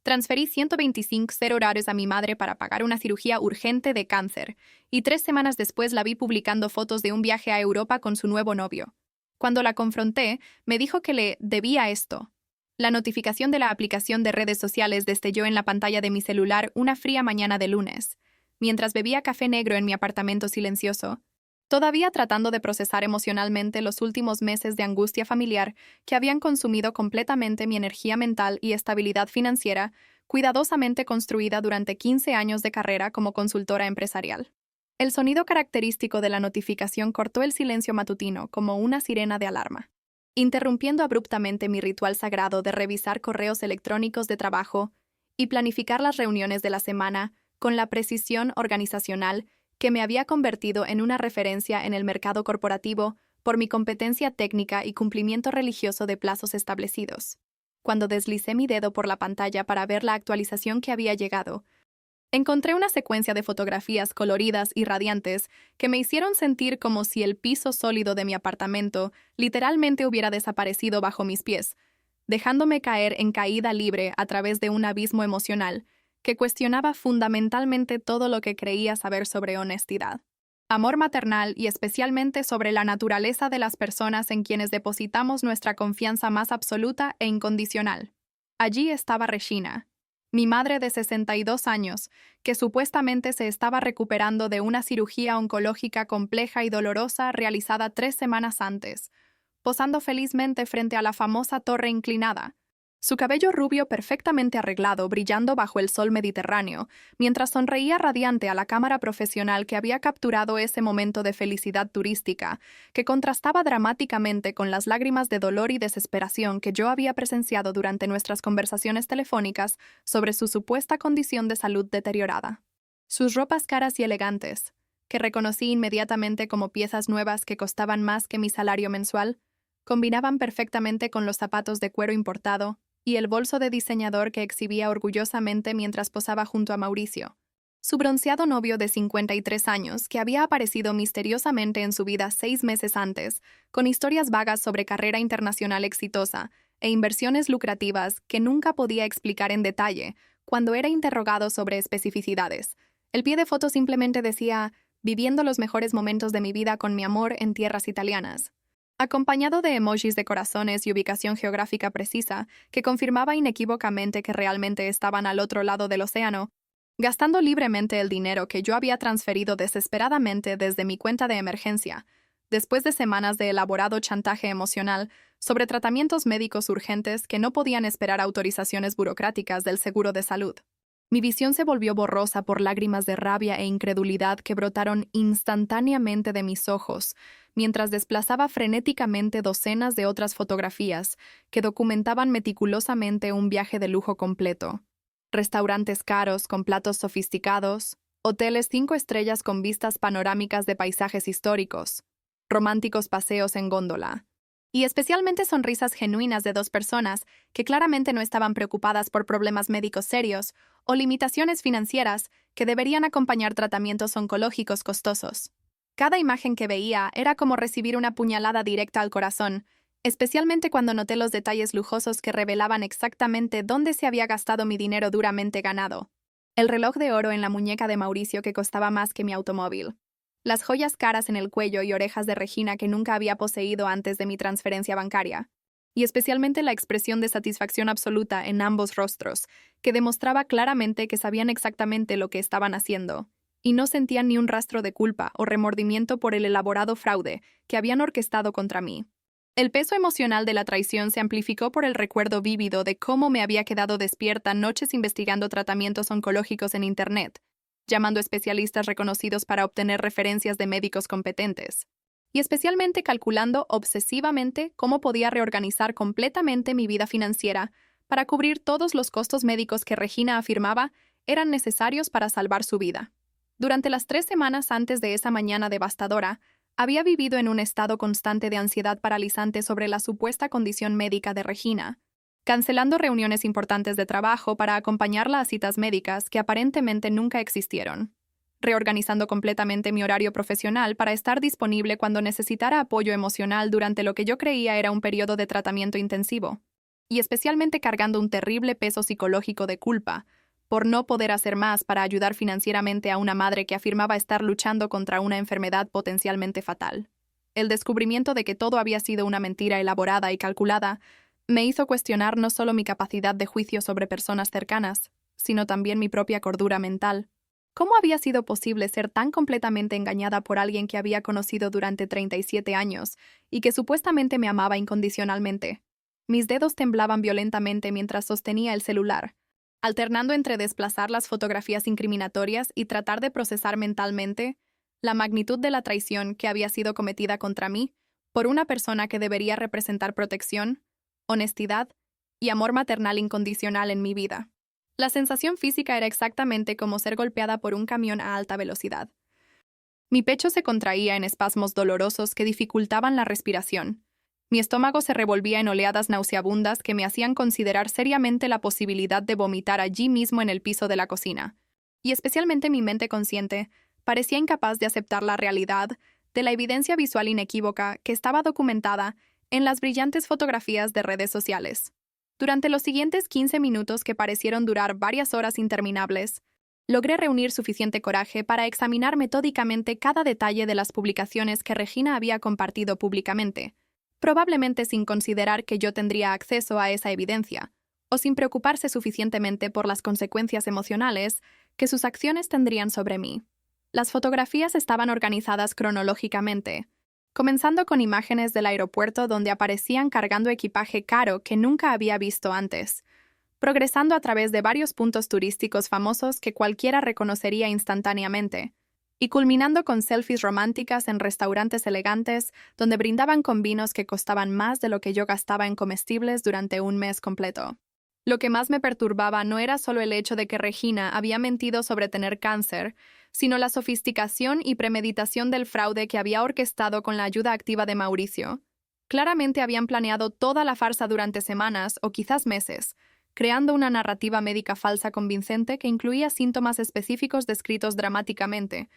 Transferí 125 $0 a mi madre para pagar una cirugía urgente de cáncer, y 3 semanas después la vi publicando fotos de un viaje a Europa con su nuevo novio. Cuando la confronté, me dijo que le debía esto. La notificación de la aplicación de redes sociales destelló en la pantalla de mi celular una fría mañana de lunes, mientras bebía café negro en mi apartamento silencioso, todavía tratando de procesar emocionalmente los últimos meses de angustia familiar que habían consumido completamente mi energía mental y estabilidad financiera, cuidadosamente construida durante 15 años de carrera como consultora empresarial. El sonido característico de la notificación cortó el silencio matutino como una sirena de alarma, interrumpiendo abruptamente mi ritual sagrado de revisar correos electrónicos de trabajo y planificar las reuniones de la semana con la precisión organizacional que me había convertido en una referencia en el mercado corporativo por mi competencia técnica y cumplimiento religioso de plazos establecidos. Cuando deslicé mi dedo por la pantalla para ver la actualización que había llegado, encontré una secuencia de fotografías coloridas y radiantes que me hicieron sentir como si el piso sólido de mi apartamento literalmente hubiera desaparecido bajo mis pies, dejándome caer en caída libre a través de un abismo emocional que cuestionaba fundamentalmente todo lo que creía saber sobre honestidad, amor maternal y especialmente sobre la naturaleza de las personas en quienes depositamos nuestra confianza más absoluta e incondicional. Allí estaba Regina, mi madre de 62 años, que supuestamente se estaba recuperando de una cirugía oncológica compleja y dolorosa realizada 3 semanas antes, posando felizmente frente a la famosa torre inclinada, su cabello rubio perfectamente arreglado brillando bajo el sol mediterráneo, mientras sonreía radiante a la cámara profesional que había capturado ese momento de felicidad turística, que contrastaba dramáticamente con las lágrimas de dolor y desesperación que yo había presenciado durante nuestras conversaciones telefónicas sobre su supuesta condición de salud deteriorada. Sus ropas caras y elegantes, que reconocí inmediatamente como piezas nuevas que costaban más que mi salario mensual, combinaban perfectamente con los zapatos de cuero importado y el bolso de diseñador que exhibía orgullosamente mientras posaba junto a Mauricio, su bronceado novio de 53 años que había aparecido misteriosamente en su vida 6 meses antes, con historias vagas sobre carrera internacional exitosa e inversiones lucrativas que nunca podía explicar en detalle cuando era interrogado sobre especificidades. El pie de foto simplemente decía, viviendo los mejores momentos de mi vida con mi amor en tierras italianas, acompañado de emojis de corazones y ubicación geográfica precisa que confirmaba inequívocamente que realmente estaban al otro lado del océano, gastando libremente el dinero que yo había transferido desesperadamente desde mi cuenta de emergencia, después de semanas de elaborado chantaje emocional sobre tratamientos médicos urgentes que no podían esperar autorizaciones burocráticas del seguro de salud. Mi visión se volvió borrosa por lágrimas de rabia e incredulidad que brotaron instantáneamente de mis ojos, mientras desplazaba frenéticamente docenas de otras fotografías que documentaban meticulosamente un viaje de lujo completo. Restaurantes caros con platos sofisticados, hoteles 5 estrellas con vistas panorámicas de paisajes históricos, románticos paseos en góndola, y especialmente sonrisas genuinas de 2 personas que claramente no estaban preocupadas por problemas médicos serios o limitaciones financieras que deberían acompañar tratamientos oncológicos costosos. Cada imagen que veía era como recibir una puñalada directa al corazón, especialmente cuando noté los detalles lujosos que revelaban exactamente dónde se había gastado mi dinero duramente ganado. El reloj de oro en la muñeca de Mauricio que costaba más que mi automóvil. Las joyas caras en el cuello y orejas de Regina que nunca había poseído antes de mi transferencia bancaria, y especialmente la expresión de satisfacción absoluta en ambos rostros, que demostraba claramente que sabían exactamente lo que estaban haciendo, y no sentían ni un rastro de culpa o remordimiento por el elaborado fraude que habían orquestado contra mí. El peso emocional de la traición se amplificó por el recuerdo vívido de cómo me había quedado despierta noches investigando tratamientos oncológicos en Internet, llamando a especialistas reconocidos para obtener referencias de médicos competentes, y especialmente calculando obsesivamente cómo podía reorganizar completamente mi vida financiera para cubrir todos los costos médicos que Regina afirmaba eran necesarios para salvar su vida. Durante las 3 semanas antes de esa mañana devastadora, había vivido en un estado constante de ansiedad paralizante sobre la supuesta condición médica de Regina, cancelando reuniones importantes de trabajo para acompañarla a citas médicas que aparentemente nunca existieron, reorganizando completamente mi horario profesional para estar disponible cuando necesitara apoyo emocional durante lo que yo creía era un periodo de tratamiento intensivo, y especialmente cargando un terrible peso psicológico de culpa por no poder hacer más para ayudar financieramente a una madre que afirmaba estar luchando contra una enfermedad potencialmente fatal. El descubrimiento de que todo había sido una mentira elaborada y calculada me hizo cuestionar no solo mi capacidad de juicio sobre personas cercanas, sino también mi propia cordura mental. ¿Cómo había sido posible ser tan completamente engañada por alguien que había conocido durante 37 años y que supuestamente me amaba incondicionalmente? Mis dedos temblaban violentamente mientras sostenía el celular, alternando entre desplazar las fotografías incriminatorias y tratar de procesar mentalmente la magnitud de la traición que había sido cometida contra mí por una persona que debería representar protección, honestidad y amor maternal incondicional en mi vida. La sensación física era exactamente como ser golpeada por un camión a alta velocidad. Mi pecho se contraía en espasmos dolorosos que dificultaban la respiración. Mi estómago se revolvía en oleadas nauseabundas que me hacían considerar seriamente la posibilidad de vomitar allí mismo en el piso de la cocina. Y especialmente mi mente consciente parecía incapaz de aceptar la realidad de la evidencia visual inequívoca que estaba documentada en las brillantes fotografías de redes sociales. Durante los siguientes 15 minutos que parecieron durar varias horas interminables, logré reunir suficiente coraje para examinar metódicamente cada detalle de las publicaciones que Regina había compartido públicamente, probablemente sin considerar que yo tendría acceso a esa evidencia, o sin preocuparse suficientemente por las consecuencias emocionales que sus acciones tendrían sobre mí. Las fotografías estaban organizadas cronológicamente, comenzando con imágenes del aeropuerto donde aparecían cargando equipaje caro que nunca había visto antes, progresando a través de varios puntos turísticos famosos que cualquiera reconocería instantáneamente, y culminando con selfies románticas en restaurantes elegantes donde brindaban con vinos que costaban más de lo que yo gastaba en comestibles durante un mes completo. Lo que más me perturbaba no era solo el hecho de que Regina había mentido sobre tener cáncer, sino la sofisticación y premeditación del fraude que había orquestado con la ayuda activa de Mauricio. Claramente habían planeado toda la farsa durante semanas o quizás meses, creando una narrativa médica falsa convincente que incluía síntomas específicos descritos dramáticamente,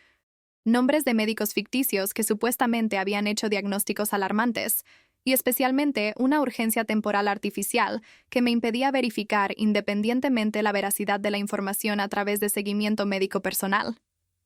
nombres de médicos ficticios que supuestamente habían hecho diagnósticos alarmantes, y especialmente una urgencia temporal artificial que me impedía verificar independientemente la veracidad de la información a través de seguimiento médico personal.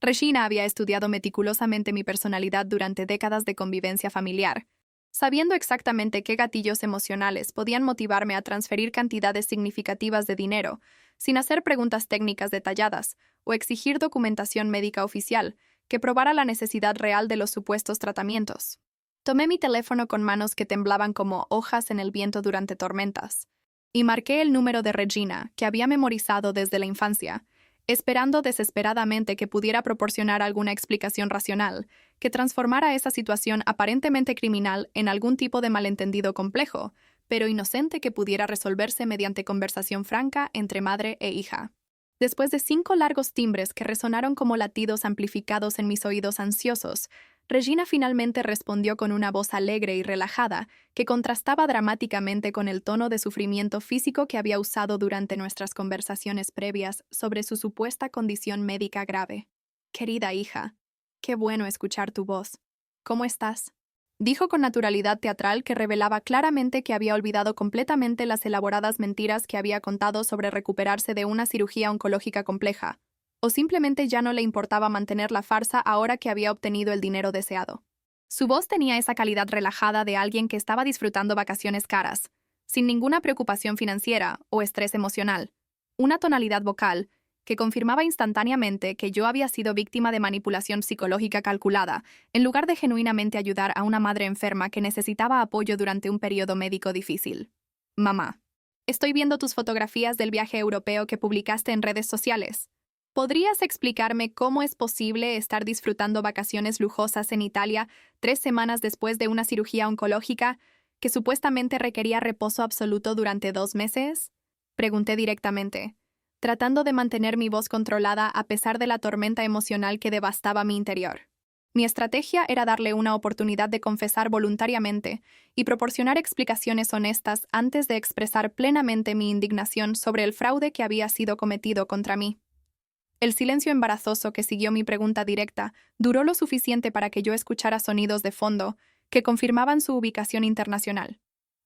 Regina había estudiado meticulosamente mi personalidad durante décadas de convivencia familiar, sabiendo exactamente qué gatillos emocionales podían motivarme a transferir cantidades significativas de dinero, sin hacer preguntas técnicas detalladas o exigir documentación médica oficial que probara la necesidad real de los supuestos tratamientos. Tomé mi teléfono con manos que temblaban como hojas en el viento durante tormentas, y marqué el número de Regina, que había memorizado desde la infancia, esperando desesperadamente que pudiera proporcionar alguna explicación racional que transformara esa situación aparentemente criminal en algún tipo de malentendido complejo, pero inocente que pudiera resolverse mediante conversación franca entre madre e hija. Después de 5 largos timbres que resonaron como latidos amplificados en mis oídos ansiosos, Regina finalmente respondió con una voz alegre y relajada que contrastaba dramáticamente con el tono de sufrimiento físico que había usado durante nuestras conversaciones previas sobre su supuesta condición médica grave. «Querida hija, qué bueno escuchar tu voz. ¿Cómo estás?», dijo con naturalidad teatral que revelaba claramente que había olvidado completamente las elaboradas mentiras que había contado sobre recuperarse de una cirugía oncológica compleja, o simplemente ya no le importaba mantener la farsa ahora que había obtenido el dinero deseado. Su voz tenía esa calidad relajada de alguien que estaba disfrutando vacaciones caras, sin ninguna preocupación financiera o estrés emocional, una tonalidad vocal que confirmaba instantáneamente que yo había sido víctima de manipulación psicológica calculada, en lugar de genuinamente ayudar a una madre enferma que necesitaba apoyo durante un periodo médico difícil. «Mamá, estoy viendo tus fotografías del viaje europeo que publicaste en redes sociales. ¿Podrías explicarme cómo es posible estar disfrutando vacaciones lujosas en Italia 3 semanas después de una cirugía oncológica que supuestamente requería reposo absoluto durante 2 meses?» Pregunté directamente, tratando de mantener mi voz controlada a pesar de la tormenta emocional que devastaba mi interior. Mi estrategia era darle una oportunidad de confesar voluntariamente y proporcionar explicaciones honestas antes de expresar plenamente mi indignación sobre el fraude que había sido cometido contra mí. El silencio embarazoso que siguió mi pregunta directa duró lo suficiente para que yo escuchara sonidos de fondo que confirmaban su ubicación internacional.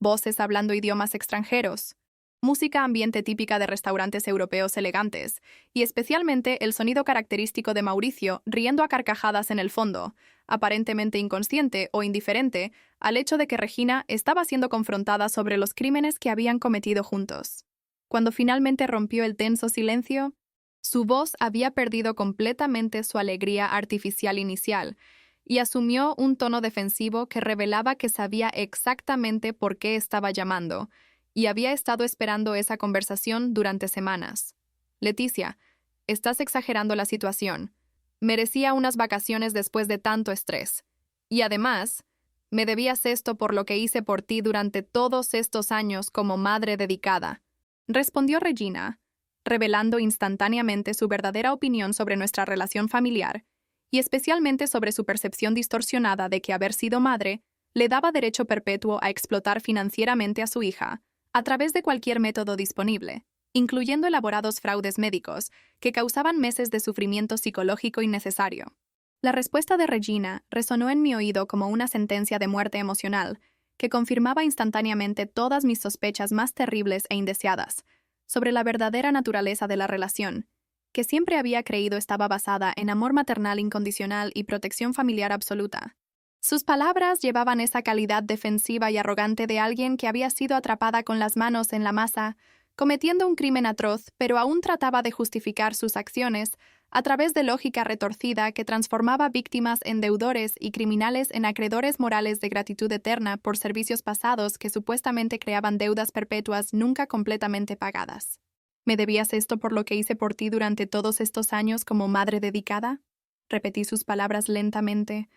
voces hablando idiomas extranjeros, música ambiente típica de restaurantes europeos elegantes, y especialmente el sonido característico de Mauricio riendo a carcajadas en el fondo, aparentemente inconsciente o indiferente al hecho de que Regina estaba siendo confrontada sobre los crímenes que habían cometido juntos. Cuando finalmente rompió el tenso silencio, su voz había perdido completamente su alegría artificial inicial y asumió un tono defensivo que revelaba que sabía exactamente por qué estaba llamando y había estado esperando esa conversación durante semanas. Leticia, estás exagerando la situación. Merecía unas vacaciones después de tanto estrés. Y además, me debías esto por lo que hice por ti durante todos estos años como madre dedicada, respondió Regina, revelando instantáneamente su verdadera opinión sobre nuestra relación familiar, y especialmente sobre su percepción distorsionada de que haber sido madre le daba derecho perpetuo a explotar financieramente a su hija, a través de cualquier método disponible, incluyendo elaborados fraudes médicos que causaban meses de sufrimiento psicológico innecesario. La respuesta de Regina resonó en mi oído como una sentencia de muerte emocional que confirmaba instantáneamente todas mis sospechas más terribles e indeseadas sobre la verdadera naturaleza de la relación, que siempre había creído estaba basada en amor maternal incondicional y protección familiar absoluta. Sus palabras llevaban esa calidad defensiva y arrogante de alguien que había sido atrapada con las manos en la masa, cometiendo un crimen atroz, pero aún trataba de justificar sus acciones a través de lógica retorcida que transformaba víctimas en deudores y criminales en acreedores morales de gratitud eterna por servicios pasados que supuestamente creaban deudas perpetuas nunca completamente pagadas. ¿Me debías esto por lo que hice por ti durante todos estos años como madre dedicada? Repetí sus palabras lentamente,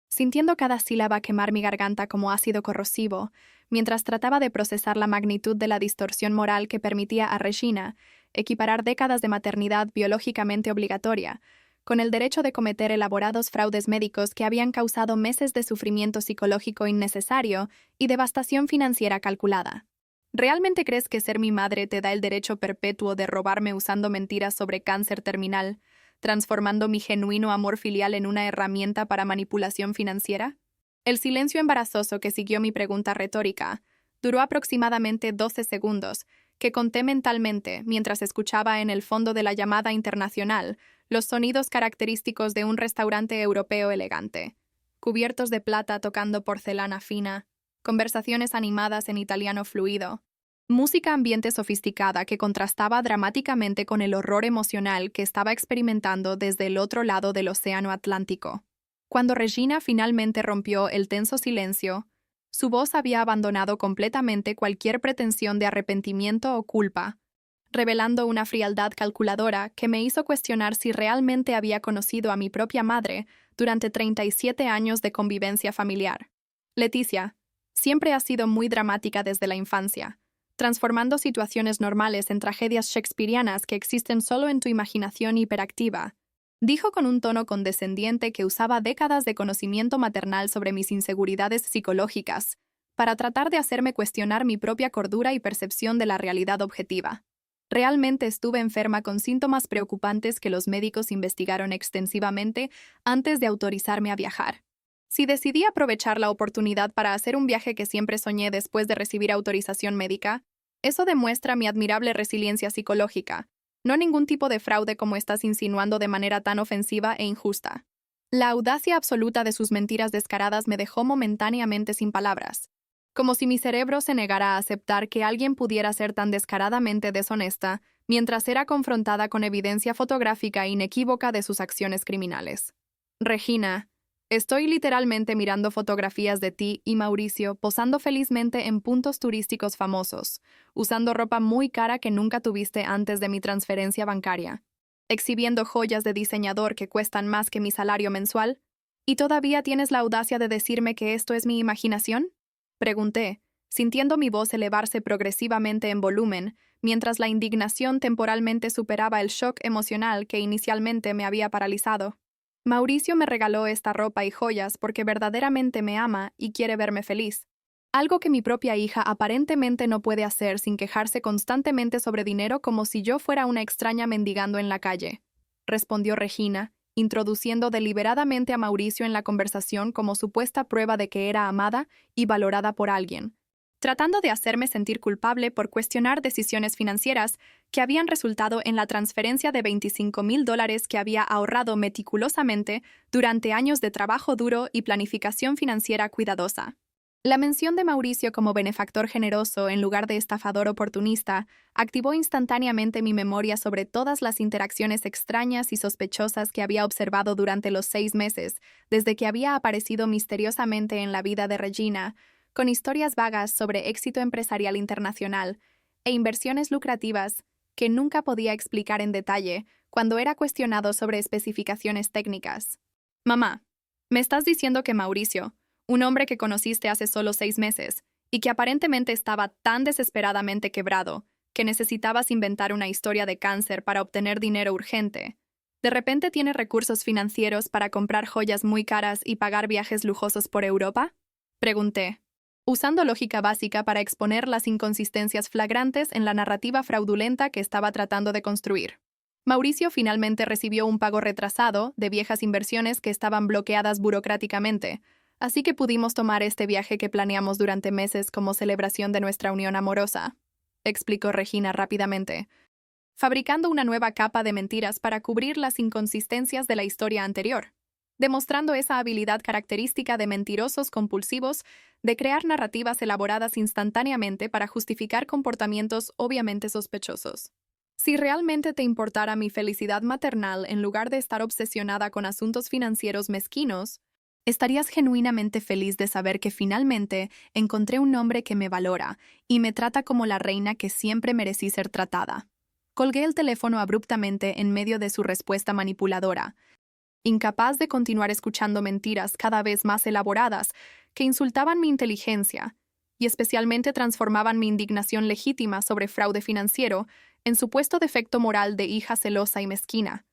sintiendo cada sílaba quemar mi garganta como ácido corrosivo, mientras trataba de procesar la magnitud de la distorsión moral que permitía a Regina equiparar décadas de maternidad biológicamente obligatoria con el derecho de cometer elaborados fraudes médicos que habían causado meses de sufrimiento psicológico innecesario y devastación financiera calculada. ¿Realmente crees que ser mi madre te da el derecho perpetuo de robarme usando mentiras sobre cáncer terminal, transformando mi genuino amor filial en una herramienta para manipulación financiera? El silencio embarazoso que siguió mi pregunta retórica duró aproximadamente 12 segundos, que conté mentalmente mientras escuchaba en el fondo de la llamada internacional los sonidos característicos de un restaurante europeo elegante, cubiertos de plata tocando porcelana fina, conversaciones animadas en italiano fluido, música ambiente sofisticada que contrastaba dramáticamente con el horror emocional que estaba experimentando desde el otro lado del océano Atlántico. Cuando Regina finalmente rompió el tenso silencio, su voz había abandonado completamente cualquier pretensión de arrepentimiento o culpa, revelando una frialdad calculadora que me hizo cuestionar si realmente había conocido a mi propia madre durante 37 años de convivencia familiar. Leticia, siempre has sido muy dramática desde la infancia, transformando situaciones normales en tragedias shakespearianas que existen solo en tu imaginación hiperactiva, dijo con un tono condescendiente que usaba décadas de conocimiento maternal sobre mis inseguridades psicológicas para tratar de hacerme cuestionar mi propia cordura y percepción de la realidad objetiva. Realmente estuve enferma con síntomas preocupantes que los médicos investigaron extensivamente antes de autorizarme a viajar. Si decidí aprovechar la oportunidad para hacer un viaje que siempre soñé después de recibir autorización médica, eso demuestra mi admirable resiliencia psicológica, no ningún tipo de fraude como estás insinuando de manera tan ofensiva e injusta. La audacia absoluta de sus mentiras descaradas me dejó momentáneamente sin palabras, como si mi cerebro se negara a aceptar que alguien pudiera ser tan descaradamente deshonesta mientras era confrontada con evidencia fotográfica inequívoca de sus acciones criminales. Regina, estoy literalmente mirando fotografías de ti y Mauricio posando felizmente en puntos turísticos famosos, usando ropa muy cara que nunca tuviste antes de mi transferencia bancaria, exhibiendo joyas de diseñador que cuestan más que mi salario mensual, ¿y todavía tienes la audacia de decirme que esto es mi imaginación? Pregunté, sintiendo mi voz elevarse progresivamente en volumen, mientras la indignación temporalmente superaba el shock emocional que inicialmente me había paralizado. Mauricio me regaló esta ropa y joyas porque verdaderamente me ama y quiere verme feliz, algo que mi propia hija aparentemente no puede hacer sin quejarse constantemente sobre dinero como si yo fuera una extraña mendigando en la calle, respondió Regina, introduciendo deliberadamente a Mauricio en la conversación como supuesta prueba de que era amada y valorada por alguien, tratando de hacerme sentir culpable por cuestionar decisiones financieras que habían resultado en la transferencia de $25,000 que había ahorrado meticulosamente durante años de trabajo duro y planificación financiera cuidadosa. La mención de Mauricio como benefactor generoso en lugar de estafador oportunista activó instantáneamente mi memoria sobre todas las interacciones extrañas y sospechosas que había observado durante los 6 meses, desde que había aparecido misteriosamente en la vida de Regina, con historias vagas sobre éxito empresarial internacional e inversiones lucrativas que nunca podía explicar en detalle cuando era cuestionado sobre especificaciones técnicas. Mamá, ¿me estás diciendo que Mauricio, un hombre que conociste hace solo 6 meses y que aparentemente estaba tan desesperadamente quebrado que necesitabas inventar una historia de cáncer para obtener dinero urgente, de repente tiene recursos financieros para comprar joyas muy caras y pagar viajes lujosos por Europa? Pregunté, usando lógica básica para exponer las inconsistencias flagrantes en la narrativa fraudulenta que estaba tratando de construir. Mauricio finalmente recibió un pago retrasado de viejas inversiones que estaban bloqueadas burocráticamente, así que pudimos tomar este viaje que planeamos durante meses como celebración de nuestra unión amorosa, explicó Regina rápidamente, fabricando una nueva capa de mentiras para cubrir las inconsistencias de la historia anterior, demostrando esa habilidad característica de mentirosos compulsivos de crear narrativas elaboradas instantáneamente para justificar comportamientos obviamente sospechosos. Si realmente te importara mi felicidad maternal en lugar de estar obsesionada con asuntos financieros mezquinos, estarías genuinamente feliz de saber que finalmente encontré un hombre que me valora y me trata como la reina que siempre merecí ser tratada. Colgué el teléfono abruptamente en medio de su respuesta manipuladora, incapaz de continuar escuchando mentiras cada vez más elaboradas que insultaban mi inteligencia y especialmente transformaban mi indignación legítima sobre fraude financiero en supuesto defecto moral de hija celosa y mezquina.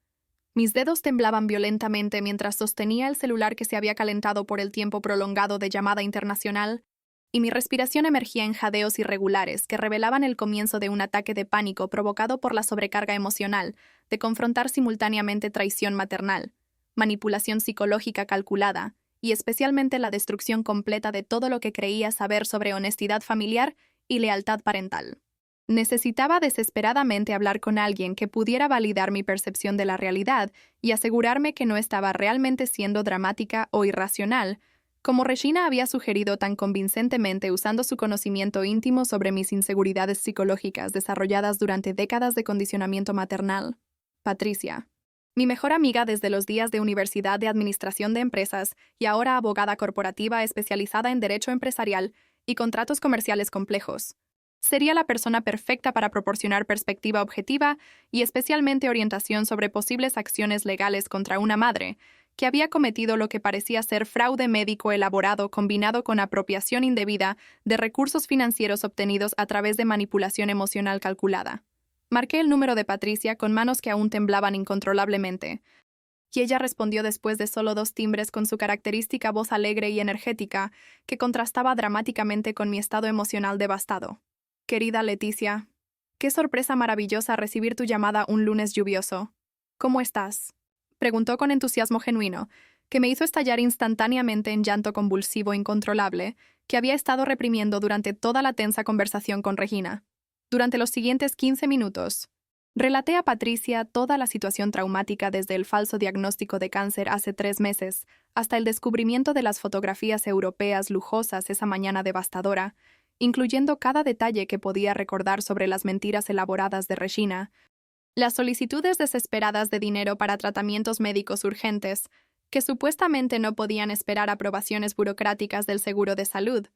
Mis dedos temblaban violentamente mientras sostenía el celular que se había calentado por el tiempo prolongado de llamada internacional, y mi respiración emergía en jadeos irregulares que revelaban el comienzo de un ataque de pánico provocado por la sobrecarga emocional de confrontar simultáneamente traición maternal, manipulación psicológica calculada y especialmente la destrucción completa de todo lo que creía saber sobre honestidad familiar y lealtad parental. Necesitaba desesperadamente hablar con alguien que pudiera validar mi percepción de la realidad y asegurarme que no estaba realmente siendo dramática o irracional, como Regina había sugerido tan convincentemente usando su conocimiento íntimo sobre mis inseguridades psicológicas desarrolladas durante décadas de condicionamiento maternal. Patricia, mi mejor amiga desde los días de Universidad de Administración de Empresas y ahora abogada corporativa especializada en Derecho Empresarial y contratos comerciales complejos. Sería la persona perfecta para proporcionar perspectiva objetiva y especialmente orientación sobre posibles acciones legales contra una madre que había cometido lo que parecía ser fraude médico elaborado combinado con apropiación indebida de recursos financieros obtenidos a través de manipulación emocional calculada. Marqué el número de Patricia con manos que aún temblaban incontrolablemente, y ella respondió después de solo 2 timbres con su característica voz alegre y energética que contrastaba dramáticamente con mi estado emocional devastado. Querida Leticia, qué sorpresa maravillosa recibir tu llamada un lunes lluvioso. ¿Cómo estás?, preguntó con entusiasmo genuino, que me hizo estallar instantáneamente en llanto convulsivo incontrolable que había estado reprimiendo durante toda la tensa conversación con Regina. Durante los siguientes 15 minutos, relaté a Patricia toda la situación traumática desde el falso diagnóstico de cáncer hace 3 meses hasta el descubrimiento de las fotografías europeas lujosas esa mañana devastadora, incluyendo cada detalle que podía recordar sobre las mentiras elaboradas de Regina, las solicitudes desesperadas de dinero para tratamientos médicos urgentes, que supuestamente no podían esperar aprobaciones burocráticas del seguro de salud,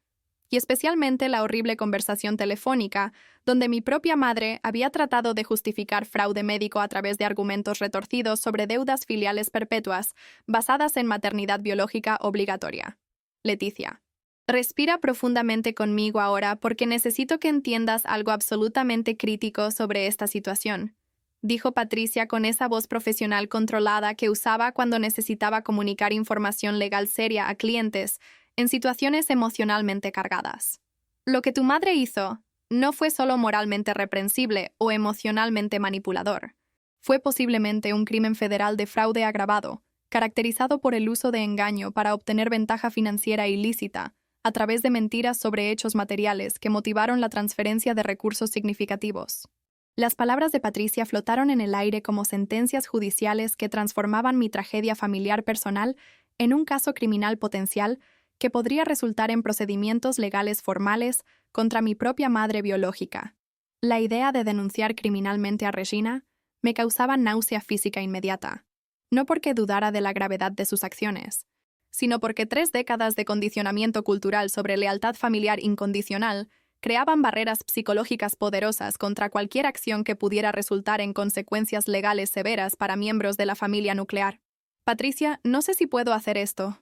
y especialmente la horrible conversación telefónica, donde mi propia madre había tratado de justificar fraude médico a través de argumentos retorcidos sobre deudas filiales perpetuas basadas en maternidad biológica obligatoria. Leticia, respira profundamente conmigo ahora porque necesito que entiendas algo absolutamente crítico sobre esta situación, dijo Patricia con esa voz profesional controlada que usaba cuando necesitaba comunicar información legal seria a clientes en situaciones emocionalmente cargadas. Lo que tu madre hizo no fue solo moralmente reprensible o emocionalmente manipulador. Fue posiblemente un crimen federal de fraude agravado, caracterizado por el uso de engaño para obtener ventaja financiera ilícita, a través de mentiras sobre hechos materiales que motivaron la transferencia de recursos significativos. Las palabras de Patricia flotaron en el aire como sentencias judiciales que transformaban mi tragedia familiar personal en un caso criminal potencial que podría resultar en procedimientos legales formales contra mi propia madre biológica. La idea de denunciar criminalmente a Regina me causaba náusea física inmediata, no porque dudara de la gravedad de sus acciones, sino porque 3 décadas de condicionamiento cultural sobre lealtad familiar incondicional creaban barreras psicológicas poderosas contra cualquier acción que pudiera resultar en consecuencias legales severas para miembros de la familia nuclear. Patricia, no sé si puedo hacer esto.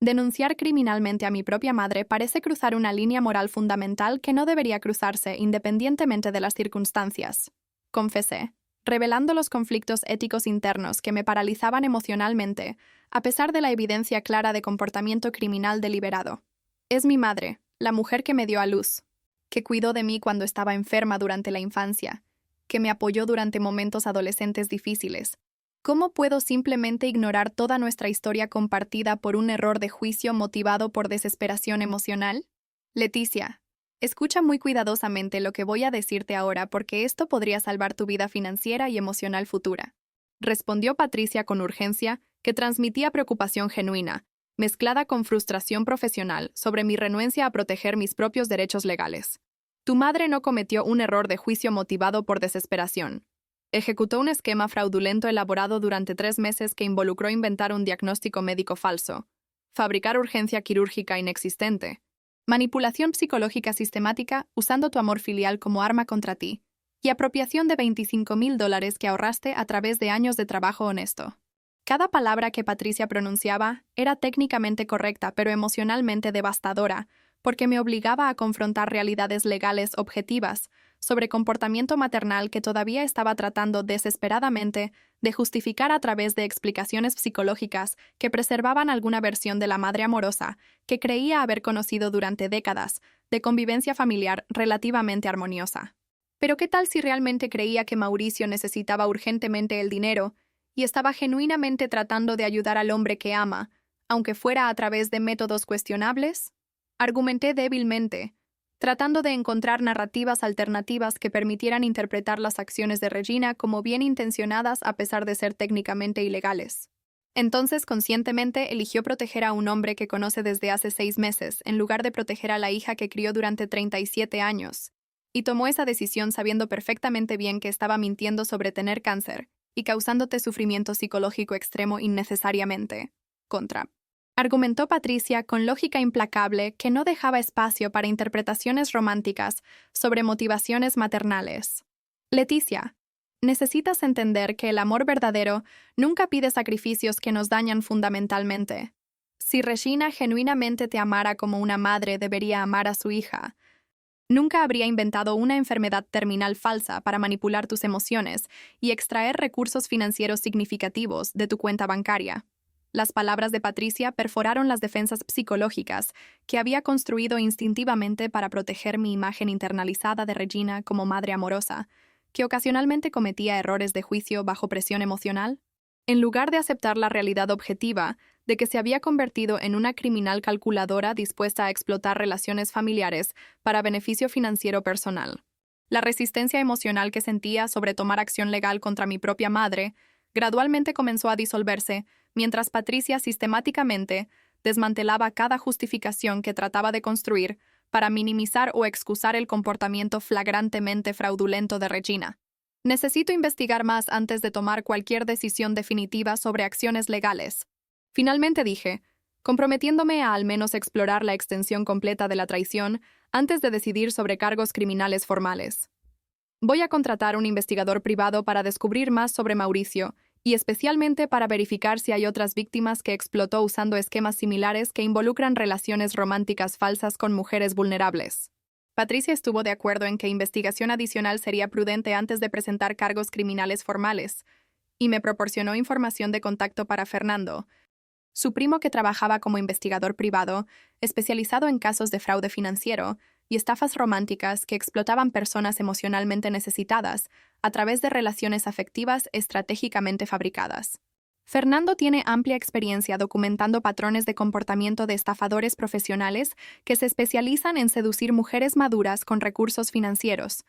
Denunciar criminalmente a mi propia madre parece cruzar una línea moral fundamental que no debería cruzarse independientemente de las circunstancias, confesé, revelando los conflictos éticos internos que me paralizaban emocionalmente, a pesar de la evidencia clara de comportamiento criminal deliberado. Es mi madre, la mujer que me dio a luz, que cuidó de mí cuando estaba enferma durante la infancia, que me apoyó durante momentos adolescentes difíciles. ¿Cómo puedo simplemente ignorar toda nuestra historia compartida por un error de juicio motivado por desesperación emocional? Leticia, escucha muy cuidadosamente lo que voy a decirte ahora porque esto podría salvar tu vida financiera y emocional futura. Respondió Patricia con urgencia, que transmitía preocupación genuina, mezclada con frustración profesional sobre mi renuencia a proteger mis propios derechos legales. Tu madre no cometió un error de juicio motivado por desesperación. Ejecutó un esquema fraudulento elaborado durante 3 meses que involucró inventar un diagnóstico médico falso, fabricar urgencia quirúrgica inexistente, manipulación psicológica sistemática usando tu amor filial como arma contra ti, y apropiación de $25,000 que ahorraste a través de años de trabajo honesto. Cada palabra que Patricia pronunciaba era técnicamente correcta pero emocionalmente devastadora, porque me obligaba a confrontar realidades legales objetivas sobre comportamiento maternal que todavía estaba tratando desesperadamente de justificar a través de explicaciones psicológicas que preservaban alguna versión de la madre amorosa que creía haber conocido durante décadas de convivencia familiar relativamente armoniosa. Pero ¿qué tal si realmente creía que Mauricio necesitaba urgentemente el dinero y estaba genuinamente tratando de ayudar al hombre que ama, aunque fuera a través de métodos cuestionables? Argumenté débilmente, tratando de encontrar narrativas alternativas que permitieran interpretar las acciones de Regina como bien intencionadas a pesar de ser técnicamente ilegales. Entonces, conscientemente, eligió proteger a un hombre que conoce desde hace 6 meses, en lugar de proteger a la hija que crió durante 37 años, y tomó esa decisión sabiendo perfectamente bien que estaba mintiendo sobre tener cáncer y causándote sufrimiento psicológico extremo innecesariamente. Argumentó Patricia con lógica implacable que no dejaba espacio para interpretaciones románticas sobre motivaciones maternales. Leticia, necesitas entender que el amor verdadero nunca pide sacrificios que nos dañan fundamentalmente. Si Regina genuinamente te amara como una madre debería amar a su hija, nunca habría inventado una enfermedad terminal falsa para manipular tus emociones y extraer recursos financieros significativos de tu cuenta bancaria. Las palabras de Patricia perforaron las defensas psicológicas que había construido instintivamente para proteger mi imagen internalizada de Regina como madre amorosa, que ocasionalmente cometía errores de juicio bajo presión emocional. En lugar de aceptar la realidad objetiva de que se había convertido en una criminal calculadora dispuesta a explotar relaciones familiares para beneficio financiero personal. La resistencia emocional que sentía sobre tomar acción legal contra mi propia madre gradualmente comenzó a disolverse, mientras Patricia sistemáticamente desmantelaba cada justificación que trataba de construir para minimizar o excusar el comportamiento flagrantemente fraudulento de Regina. Necesito investigar más antes de tomar cualquier decisión definitiva sobre acciones legales. Finalmente dije, comprometiéndome a al menos explorar la extensión completa de la traición antes de decidir sobre cargos criminales formales. Voy a contratar un investigador privado para descubrir más sobre Mauricio y especialmente para verificar si hay otras víctimas que explotó usando esquemas similares que involucran relaciones románticas falsas con mujeres vulnerables. Patricia estuvo de acuerdo en que investigación adicional sería prudente antes de presentar cargos criminales formales, y me proporcionó información de contacto para Fernando, su primo que trabajaba como investigador privado, especializado en casos de fraude financiero y estafas románticas que explotaban personas emocionalmente necesitadas a través de relaciones afectivas estratégicamente fabricadas. Fernando tiene amplia experiencia documentando patrones de comportamiento de estafadores profesionales que se especializan en seducir mujeres maduras con recursos financieros,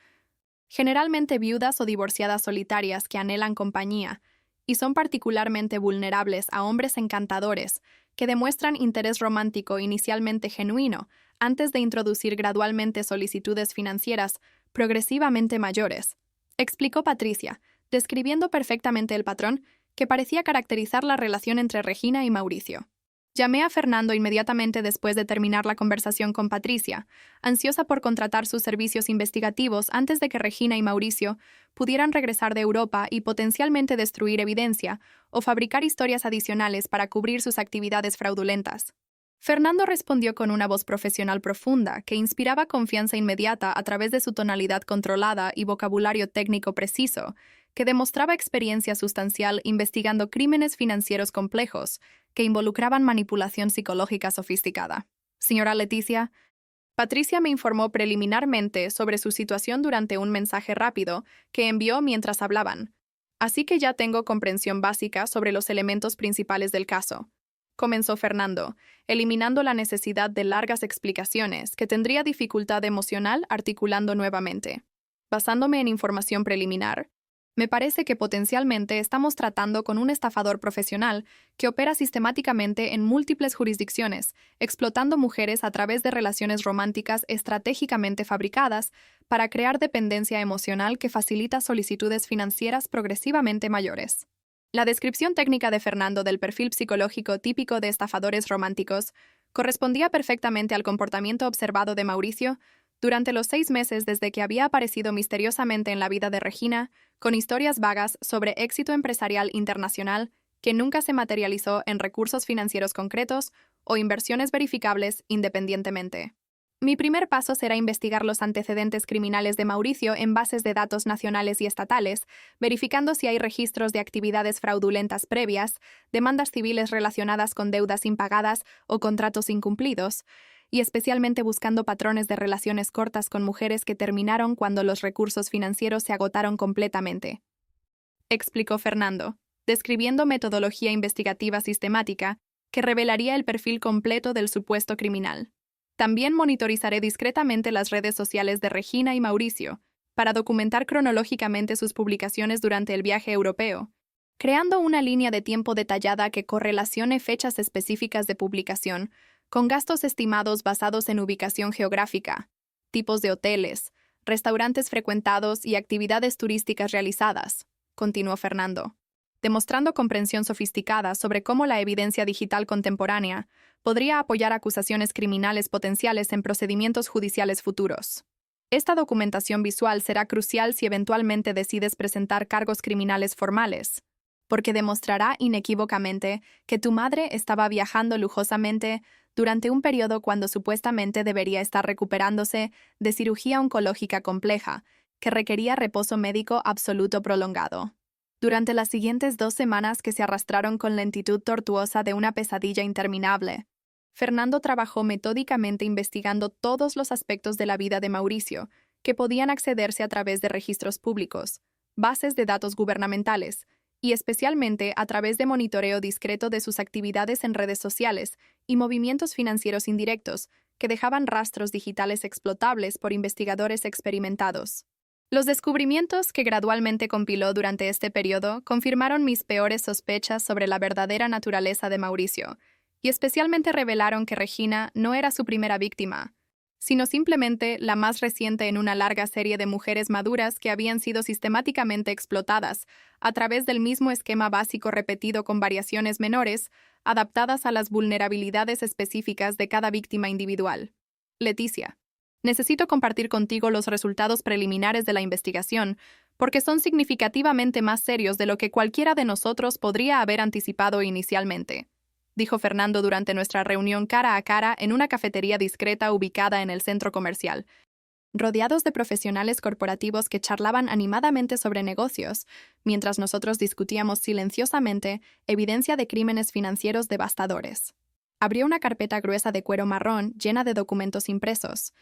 generalmente viudas o divorciadas solitarias que anhelan compañía, y son particularmente vulnerables a hombres encantadores que demuestran interés romántico inicialmente genuino antes de introducir gradualmente solicitudes financieras progresivamente mayores, explicó Patricia, describiendo perfectamente el patrón que parecía caracterizar la relación entre Regina y Mauricio. Llamé a Fernando inmediatamente después de terminar la conversación con Patricia, ansiosa por contratar sus servicios investigativos antes de que Regina y Mauricio pudieran regresar de Europa y potencialmente destruir evidencia o fabricar historias adicionales para cubrir sus actividades fraudulentas. Fernando respondió con una voz profesional profunda que inspiraba confianza inmediata a través de su tonalidad controlada y vocabulario técnico preciso, que demostraba experiencia sustancial investigando crímenes financieros complejos que involucraban manipulación psicológica sofisticada. Señora Leticia, Patricia me informó preliminarmente sobre su situación durante un mensaje rápido que envió mientras hablaban, así que ya tengo comprensión básica sobre los elementos principales del caso. Comenzó Fernando, eliminando la necesidad de largas explicaciones que tendría dificultad emocional articulando nuevamente. Basándome en información preliminar, me parece que potencialmente estamos tratando con un estafador profesional que opera sistemáticamente en múltiples jurisdicciones, explotando mujeres a través de relaciones románticas estratégicamente fabricadas para crear dependencia emocional que facilita solicitudes financieras progresivamente mayores. La descripción técnica de Fernando del perfil psicológico típico de estafadores románticos correspondía perfectamente al comportamiento observado de Mauricio durante los 6 meses desde que había aparecido misteriosamente en la vida de Regina, con historias vagas sobre éxito empresarial internacional que nunca se materializó en recursos financieros concretos o inversiones verificables independientemente. Mi primer paso será investigar los antecedentes criminales de Mauricio en bases de datos nacionales y estatales, verificando si hay registros de actividades fraudulentas previas, demandas civiles relacionadas con deudas impagadas o contratos incumplidos, y especialmente buscando patrones de relaciones cortas con mujeres que terminaron cuando los recursos financieros se agotaron completamente. Explicó Fernando, describiendo metodología investigativa sistemática que revelaría el perfil completo del supuesto criminal. También monitorizaré discretamente las redes sociales de Regina y Mauricio para documentar cronológicamente sus publicaciones durante el viaje europeo, creando una línea de tiempo detallada que correlacione fechas específicas de publicación con gastos estimados basados en ubicación geográfica, tipos de hoteles, restaurantes frecuentados y actividades turísticas realizadas, continuó Fernando, demostrando comprensión sofisticada sobre cómo la evidencia digital contemporánea podría apoyar acusaciones criminales potenciales en procedimientos judiciales futuros. Esta documentación visual será crucial si eventualmente decides presentar cargos criminales formales, porque demostrará inequívocamente que tu madre estaba viajando lujosamente durante un periodo cuando supuestamente debería estar recuperándose de cirugía oncológica compleja, que requería reposo médico absoluto prolongado. Durante las siguientes 2 semanas que se arrastraron con lentitud tortuosa de una pesadilla interminable, Fernando trabajó metódicamente investigando todos los aspectos de la vida de Mauricio, que podían accederse a través de registros públicos, bases de datos gubernamentales, y especialmente a través de monitoreo discreto de sus actividades en redes sociales y movimientos financieros indirectos que dejaban rastros digitales explotables por investigadores experimentados. Los descubrimientos que gradualmente compiló durante este periodo confirmaron mis peores sospechas sobre la verdadera naturaleza de Mauricio, y especialmente revelaron que Regina no era su primera víctima, sino simplemente la más reciente en una larga serie de mujeres maduras que habían sido sistemáticamente explotadas a través del mismo esquema básico repetido con variaciones menores, adaptadas a las vulnerabilidades específicas de cada víctima individual. Leticia, necesito compartir contigo los resultados preliminares de la investigación, porque son significativamente más serios de lo que cualquiera de nosotros podría haber anticipado inicialmente, dijo Fernando durante nuestra reunión cara a cara en una cafetería discreta ubicada en el centro comercial, rodeados de profesionales corporativos que charlaban animadamente sobre negocios, mientras nosotros discutíamos silenciosamente evidencia de crímenes financieros devastadores. Abrió una carpeta gruesa de cuero marrón llena de documentos impresos,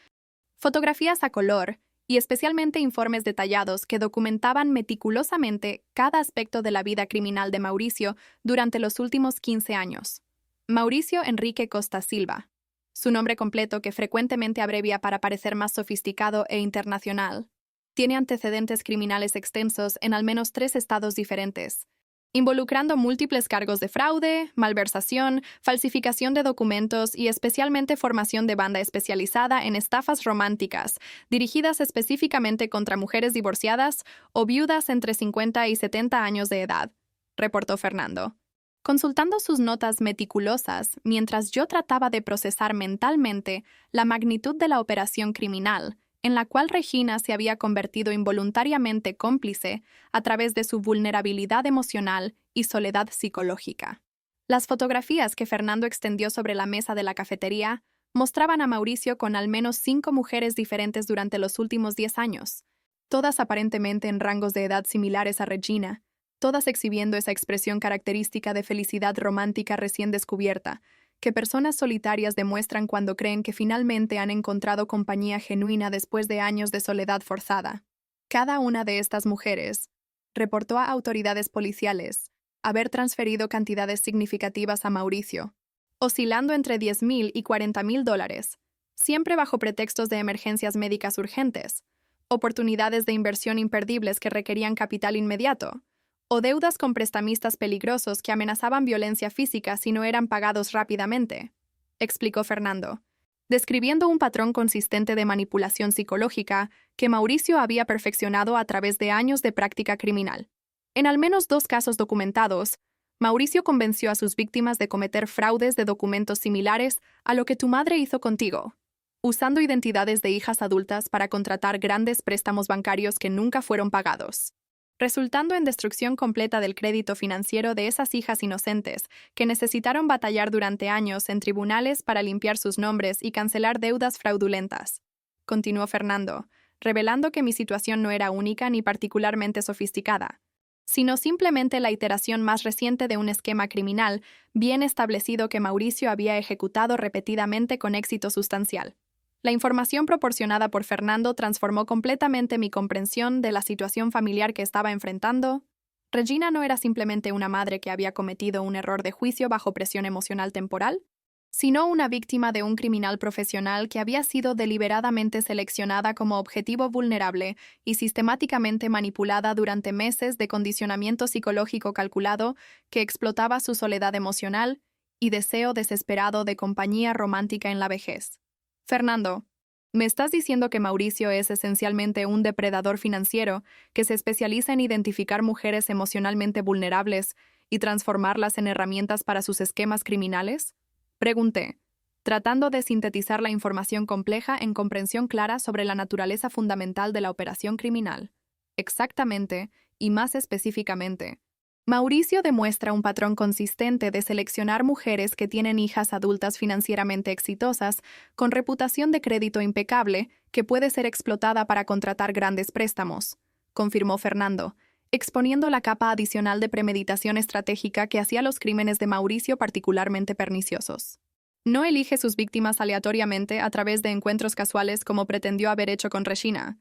fotografías a color y especialmente informes detallados que documentaban meticulosamente cada aspecto de la vida criminal de Mauricio durante los últimos 15 años. Mauricio Enrique Costa Silva, su nombre completo que frecuentemente abrevia para parecer más sofisticado e internacional, tiene antecedentes criminales extensos en al menos 3 estados diferentes, involucrando múltiples cargos de fraude, malversación, falsificación de documentos y especialmente formación de banda especializada en estafas románticas, dirigidas específicamente contra mujeres divorciadas o viudas entre 50 y 70 años de edad, reportó Fernando. Consultando sus notas meticulosas, mientras yo trataba de procesar mentalmente la magnitud de la operación criminal, en la cual Regina se había convertido involuntariamente cómplice a través de su vulnerabilidad emocional y soledad psicológica. Las fotografías que Fernando extendió sobre la mesa de la cafetería mostraban a Mauricio con al menos 5 mujeres diferentes durante los últimos 10 años, todas aparentemente en rangos de edad similares a Regina, todas exhibiendo esa expresión característica de felicidad romántica recién descubierta, que personas solitarias demuestran cuando creen que finalmente han encontrado compañía genuina después de años de soledad forzada. Cada una de estas mujeres reportó a autoridades policiales haber transferido cantidades significativas a Mauricio, oscilando entre $10,000 y $40,000, siempre bajo pretextos de emergencias médicas urgentes, oportunidades de inversión imperdibles que requerían capital inmediato, o deudas con prestamistas peligrosos que amenazaban violencia física si no eran pagados rápidamente, explicó Fernando, describiendo un patrón consistente de manipulación psicológica que Mauricio había perfeccionado a través de años de práctica criminal. En al menos 2 casos documentados, Mauricio convenció a sus víctimas de cometer fraudes de documentos similares a lo que tu madre hizo contigo, usando identidades de hijas adultas para contratar grandes préstamos bancarios que nunca fueron pagados, resultando en destrucción completa del crédito financiero de esas hijas inocentes que necesitaron batallar durante años en tribunales para limpiar sus nombres y cancelar deudas fraudulentas. Continuó Fernando, revelando que mi situación no era única ni particularmente sofisticada, sino simplemente la iteración más reciente de un esquema criminal bien establecido que Mauricio había ejecutado repetidamente con éxito sustancial. La información proporcionada por Fernando transformó completamente mi comprensión de la situación familiar que estaba enfrentando. Regina no era simplemente una madre que había cometido un error de juicio bajo presión emocional temporal, sino una víctima de un criminal profesional que había sido deliberadamente seleccionada como objetivo vulnerable y sistemáticamente manipulada durante meses de condicionamiento psicológico calculado que explotaba su soledad emocional y deseo desesperado de compañía romántica en la vejez. Fernando, ¿me estás diciendo que Mauricio es esencialmente un depredador financiero que se especializa en identificar mujeres emocionalmente vulnerables y transformarlas en herramientas para sus esquemas criminales? Pregunté, tratando de sintetizar la información compleja en comprensión clara sobre la naturaleza fundamental de la operación criminal. Exactamente, y más específicamente, Mauricio demuestra un patrón consistente de seleccionar mujeres que tienen hijas adultas financieramente exitosas, con reputación de crédito impecable, que puede ser explotada para contratar grandes préstamos, confirmó Fernando, exponiendo la capa adicional de premeditación estratégica que hacía los crímenes de Mauricio particularmente perniciosos. No elige sus víctimas aleatoriamente a través de encuentros casuales como pretendió haber hecho con Regina.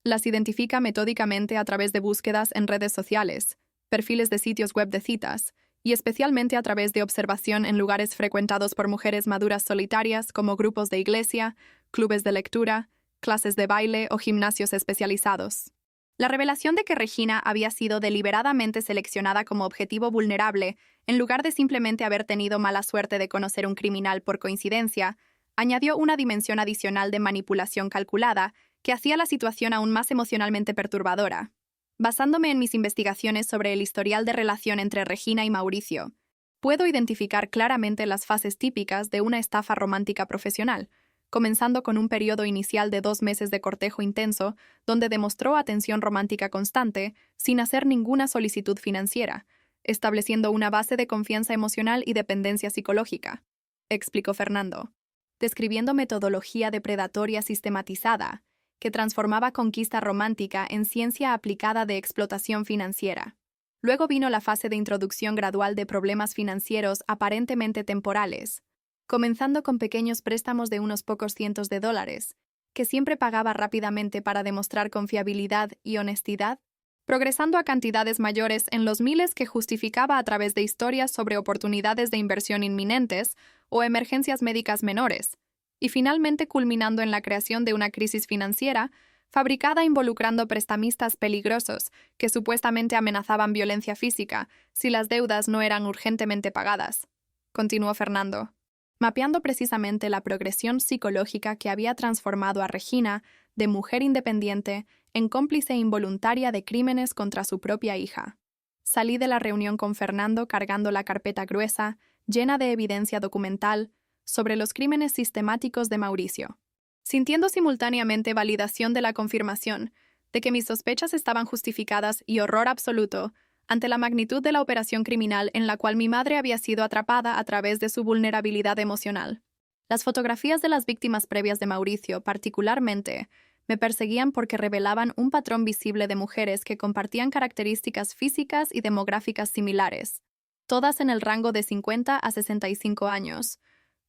Las identifica metódicamente a través de búsquedas en redes sociales, perfiles de sitios web de citas, y especialmente a través de observación en lugares frecuentados por mujeres maduras solitarias como grupos de iglesia, clubes de lectura, clases de baile o gimnasios especializados. La revelación de que Regina había sido deliberadamente seleccionada como objetivo vulnerable, en lugar de simplemente haber tenido mala suerte de conocer un criminal por coincidencia, añadió una dimensión adicional de manipulación calculada que hacía la situación aún más emocionalmente perturbadora. Basándome en mis investigaciones sobre el historial de relación entre Regina y Mauricio, puedo identificar claramente las fases típicas de una estafa romántica profesional, comenzando con un periodo inicial de 2 meses de cortejo intenso, donde demostró atención romántica constante, sin hacer ninguna solicitud financiera, estableciendo una base de confianza emocional y dependencia psicológica, explicó Fernando, describiendo metodología depredatoria sistematizada, que transformaba conquista romántica en ciencia aplicada de explotación financiera. Luego vino la fase de introducción gradual de problemas financieros aparentemente temporales, comenzando con pequeños préstamos de unos pocos cientos de dólares, que siempre pagaba rápidamente para demostrar confiabilidad y honestidad, progresando a cantidades mayores en los miles que justificaba a través de historias sobre oportunidades de inversión inminentes o emergencias médicas menores, y finalmente culminando en la creación de una crisis financiera fabricada involucrando prestamistas peligrosos que supuestamente amenazaban violencia física si las deudas no eran urgentemente pagadas. Continuó Fernando, mapeando precisamente la progresión psicológica que había transformado a Regina de mujer independiente en cómplice involuntaria de crímenes contra su propia hija. Salí de la reunión con Fernando cargando la carpeta gruesa, llena de evidencia documental, sobre los crímenes sistemáticos de Mauricio, sintiendo simultáneamente validación de la confirmación de que mis sospechas estaban justificadas y horror absoluto ante la magnitud de la operación criminal en la cual mi madre había sido atrapada a través de su vulnerabilidad emocional. Las fotografías de las víctimas previas de Mauricio, particularmente, me perseguían porque revelaban un patrón visible de mujeres que compartían características físicas y demográficas similares, todas en el rango de 50 a 65 años,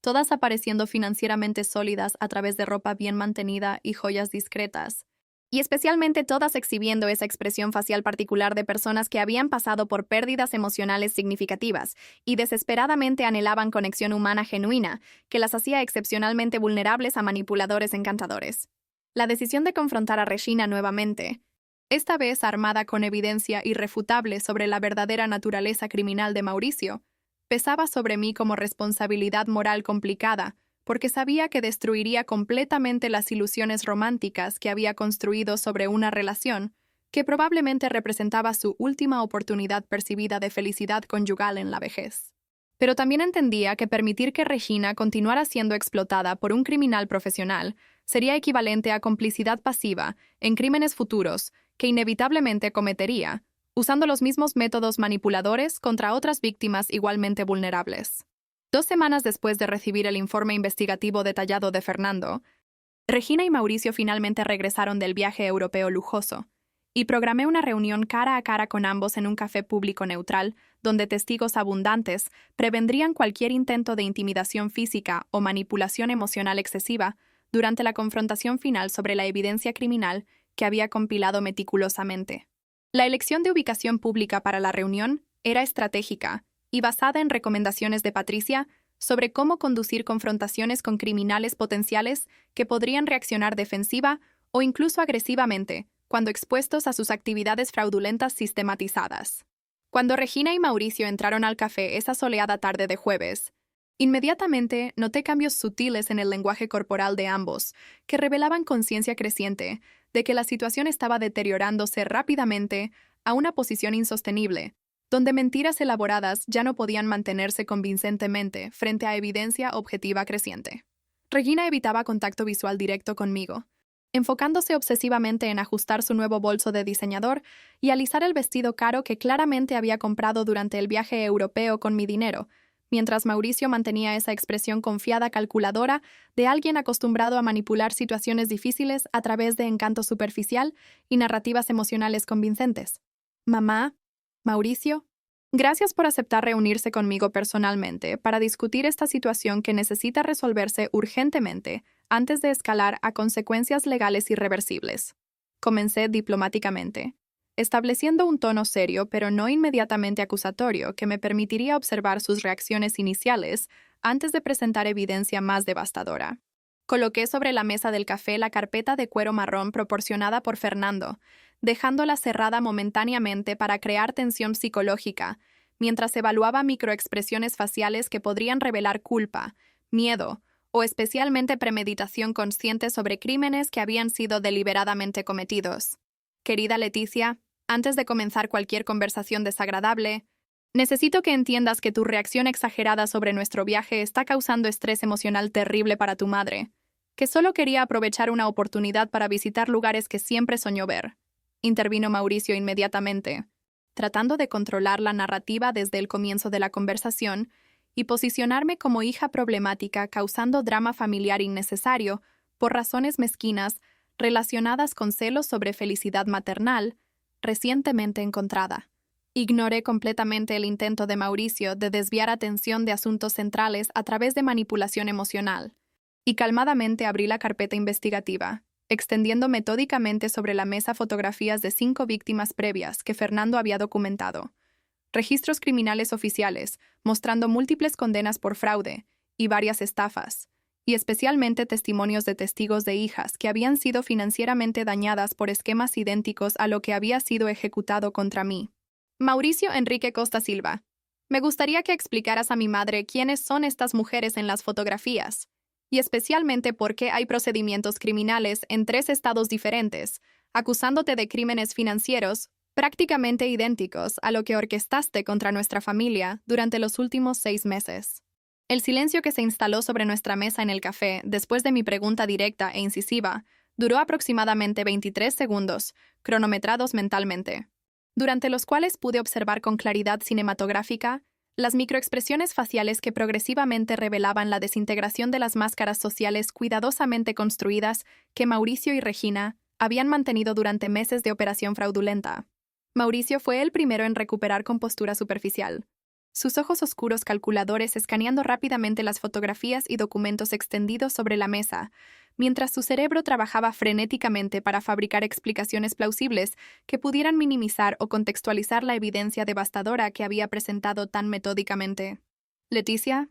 todas apareciendo financieramente sólidas a través de ropa bien mantenida y joyas discretas, y especialmente todas exhibiendo esa expresión facial particular de personas que habían pasado por pérdidas emocionales significativas y desesperadamente anhelaban conexión humana genuina, que las hacía excepcionalmente vulnerables a manipuladores encantadores. La decisión de confrontar a Regina nuevamente, esta vez armada con evidencia irrefutable sobre la verdadera naturaleza criminal de Mauricio, pesaba sobre mí como responsabilidad moral complicada, porque sabía que destruiría completamente las ilusiones románticas que había construido sobre una relación que probablemente representaba su última oportunidad percibida de felicidad conyugal en la vejez. Pero también entendía que permitir que Regina continuara siendo explotada por un criminal profesional sería equivalente a complicidad pasiva en crímenes futuros que inevitablemente cometería, usando los mismos métodos manipuladores contra otras víctimas igualmente vulnerables. 2 semanas después de recibir el informe investigativo detallado de Fernando, Regina y Mauricio finalmente regresaron del viaje europeo lujoso, y programé una reunión cara a cara con ambos en un café público neutral, donde testigos abundantes prevendrían cualquier intento de intimidación física o manipulación emocional excesiva durante la confrontación final sobre la evidencia criminal que había compilado meticulosamente. La elección de ubicación pública para la reunión era estratégica y basada en recomendaciones de Patricia sobre cómo conducir confrontaciones con criminales potenciales que podrían reaccionar defensiva o incluso agresivamente cuando expuestos a sus actividades fraudulentas sistematizadas. Cuando Regina y Mauricio entraron al café esa soleada tarde de jueves, inmediatamente noté cambios sutiles en el lenguaje corporal de ambos, que revelaban conciencia creciente de que la situación estaba deteriorándose rápidamente a una posición insostenible, donde mentiras elaboradas ya no podían mantenerse convincentemente frente a evidencia objetiva creciente. Regina evitaba contacto visual directo conmigo, enfocándose obsesivamente en ajustar su nuevo bolso de diseñador y alisar el vestido caro que claramente había comprado durante el viaje europeo con mi dinero, mientras Mauricio mantenía esa expresión confiada calculadora de alguien acostumbrado a manipular situaciones difíciles a través de encanto superficial y narrativas emocionales convincentes. Mamá, Mauricio, gracias por aceptar reunirse conmigo personalmente para discutir esta situación que necesita resolverse urgentemente antes de escalar a consecuencias legales irreversibles. Comencé diplomáticamente, estableciendo un tono serio pero no inmediatamente acusatorio que me permitiría observar sus reacciones iniciales antes de presentar evidencia más devastadora. Coloqué sobre la mesa del café la carpeta de cuero marrón proporcionada por Fernando, dejándola cerrada momentáneamente para crear tensión psicológica, mientras evaluaba microexpresiones faciales que podrían revelar culpa, miedo o especialmente premeditación consciente sobre crímenes que habían sido deliberadamente cometidos. Querida Leticia, antes de comenzar cualquier conversación desagradable, necesito que entiendas que tu reacción exagerada sobre nuestro viaje está causando estrés emocional terrible para tu madre, que solo quería aprovechar una oportunidad para visitar lugares que siempre soñó ver. Intervino Mauricio inmediatamente, tratando de controlar la narrativa desde el comienzo de la conversación y posicionarme como hija problemática causando drama familiar innecesario por razones mezquinas relacionadas con celos sobre felicidad maternal, recientemente encontrada. Ignoré completamente el intento de Mauricio de desviar atención de asuntos centrales a través de manipulación emocional, y calmadamente abrí la carpeta investigativa, extendiendo metódicamente sobre la mesa fotografías de 5 víctimas previas que Fernando había documentado. Registros criminales oficiales, mostrando múltiples condenas por fraude y varias estafas, y especialmente testimonios de testigos de hijas que habían sido financieramente dañadas por esquemas idénticos a lo que había sido ejecutado contra mí. Mauricio Enrique Costa Silva. Me gustaría que explicaras a mi madre quiénes son estas mujeres en las fotografías, y especialmente por qué hay procedimientos criminales en 3 estados diferentes, acusándote de crímenes financieros prácticamente idénticos a lo que orquestaste contra nuestra familia durante los últimos 6 meses. El silencio que se instaló sobre nuestra mesa en el café después de mi pregunta directa e incisiva duró aproximadamente 23 segundos, cronometrados mentalmente, durante los cuales pude observar con claridad cinematográfica las microexpresiones faciales que progresivamente revelaban la desintegración de las máscaras sociales cuidadosamente construidas que Mauricio y Regina habían mantenido durante meses de operación fraudulenta. Mauricio fue el primero en recuperar compostura superficial, sus ojos oscuros calculadores escaneando rápidamente las fotografías y documentos extendidos sobre la mesa, mientras su cerebro trabajaba frenéticamente para fabricar explicaciones plausibles que pudieran minimizar o contextualizar la evidencia devastadora que había presentado tan metódicamente. Leticia,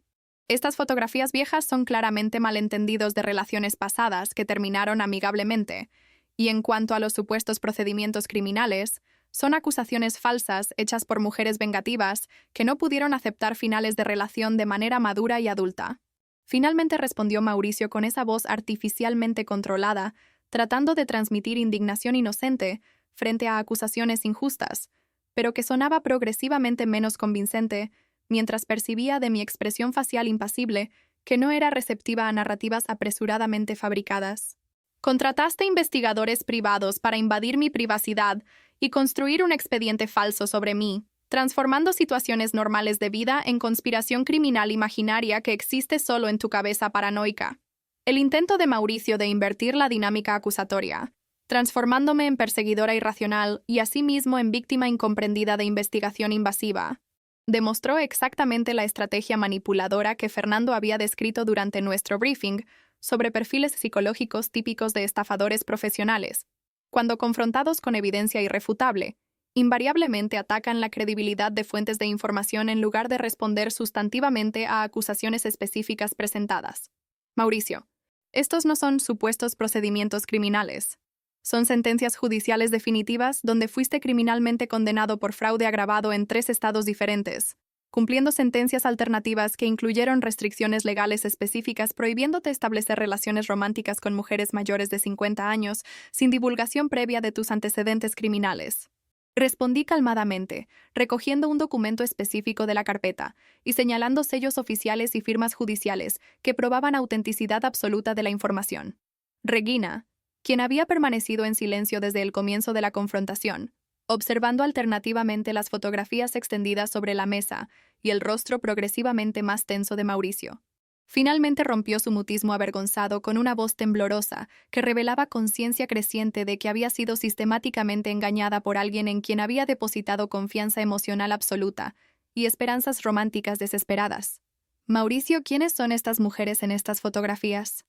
estas fotografías viejas son claramente malentendidos de relaciones pasadas que terminaron amigablemente, y en cuanto a los supuestos procedimientos criminales, son acusaciones falsas hechas por mujeres vengativas que no pudieron aceptar finales de relación de manera madura y adulta. Finalmente respondió Mauricio con esa voz artificialmente controlada, tratando de transmitir indignación inocente frente a acusaciones injustas, pero que sonaba progresivamente menos convincente mientras percibía de mi expresión facial impasible que no era receptiva a narrativas apresuradamente fabricadas. Contrataste investigadores privados para invadir mi privacidad y construir un expediente falso sobre mí, transformando situaciones normales de vida en conspiración criminal imaginaria que existe solo en tu cabeza paranoica. El intento de Mauricio de invertir la dinámica acusatoria, transformándome en perseguidora irracional y asimismo en víctima incomprendida de investigación invasiva, demostró exactamente la estrategia manipuladora que Fernando había descrito durante nuestro briefing sobre perfiles psicológicos típicos de estafadores profesionales. Cuando confrontados con evidencia irrefutable, invariablemente atacan la credibilidad de fuentes de información en lugar de responder sustantivamente a acusaciones específicas presentadas. Mauricio, estos no son supuestos procedimientos criminales. Son sentencias judiciales definitivas donde fuiste criminalmente condenado por fraude agravado en 3 estados diferentes, cumpliendo sentencias alternativas que incluyeron restricciones legales específicas prohibiéndote establecer relaciones románticas con mujeres mayores de 50 años sin divulgación previa de tus antecedentes criminales. Respondí calmadamente, recogiendo un documento específico de la carpeta y señalando sellos oficiales y firmas judiciales que probaban autenticidad absoluta de la información. Regina, quien había permanecido en silencio desde el comienzo de la confrontación, observando alternativamente las fotografías extendidas sobre la mesa y el rostro progresivamente más tenso de Mauricio. Finalmente rompió su mutismo avergonzado con una voz temblorosa que revelaba conciencia creciente de que había sido sistemáticamente engañada por alguien en quien había depositado confianza emocional absoluta y esperanzas románticas desesperadas. Mauricio, ¿quiénes son estas mujeres en estas fotografías?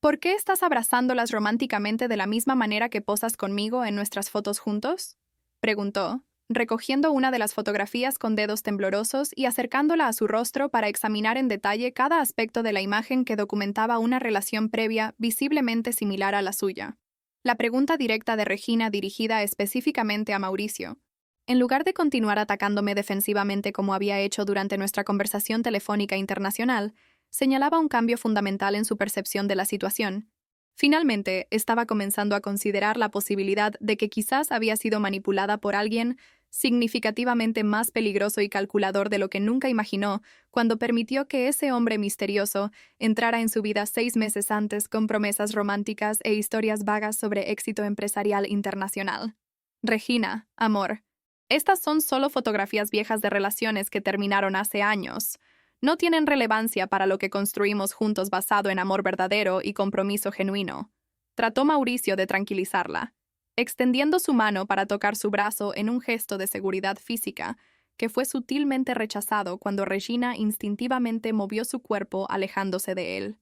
¿Por qué estás abrazándolas románticamente de la misma manera que posas conmigo en nuestras fotos juntos? Preguntó, recogiendo una de las fotografías con dedos temblorosos y acercándola a su rostro para examinar en detalle cada aspecto de la imagen que documentaba una relación previa visiblemente similar a la suya. La pregunta directa de Regina dirigida específicamente a Mauricio, en lugar de continuar atacándome defensivamente como había hecho durante nuestra conversación telefónica internacional, señalaba un cambio fundamental en su percepción de la situación. Finalmente, estaba comenzando a considerar la posibilidad de que quizás había sido manipulada por alguien significativamente más peligroso y calculador de lo que nunca imaginó cuando permitió que ese hombre misterioso entrara en su vida 6 meses antes con promesas románticas e historias vagas sobre éxito empresarial internacional. Regina, amor, estas son solo fotografías viejas de relaciones que terminaron hace años. No tienen relevancia para lo que construimos juntos basado en amor verdadero y compromiso genuino. Trató Mauricio de tranquilizarla, extendiendo su mano para tocar su brazo en un gesto de seguridad física, que fue sutilmente rechazado cuando Regina instintivamente movió su cuerpo alejándose de él.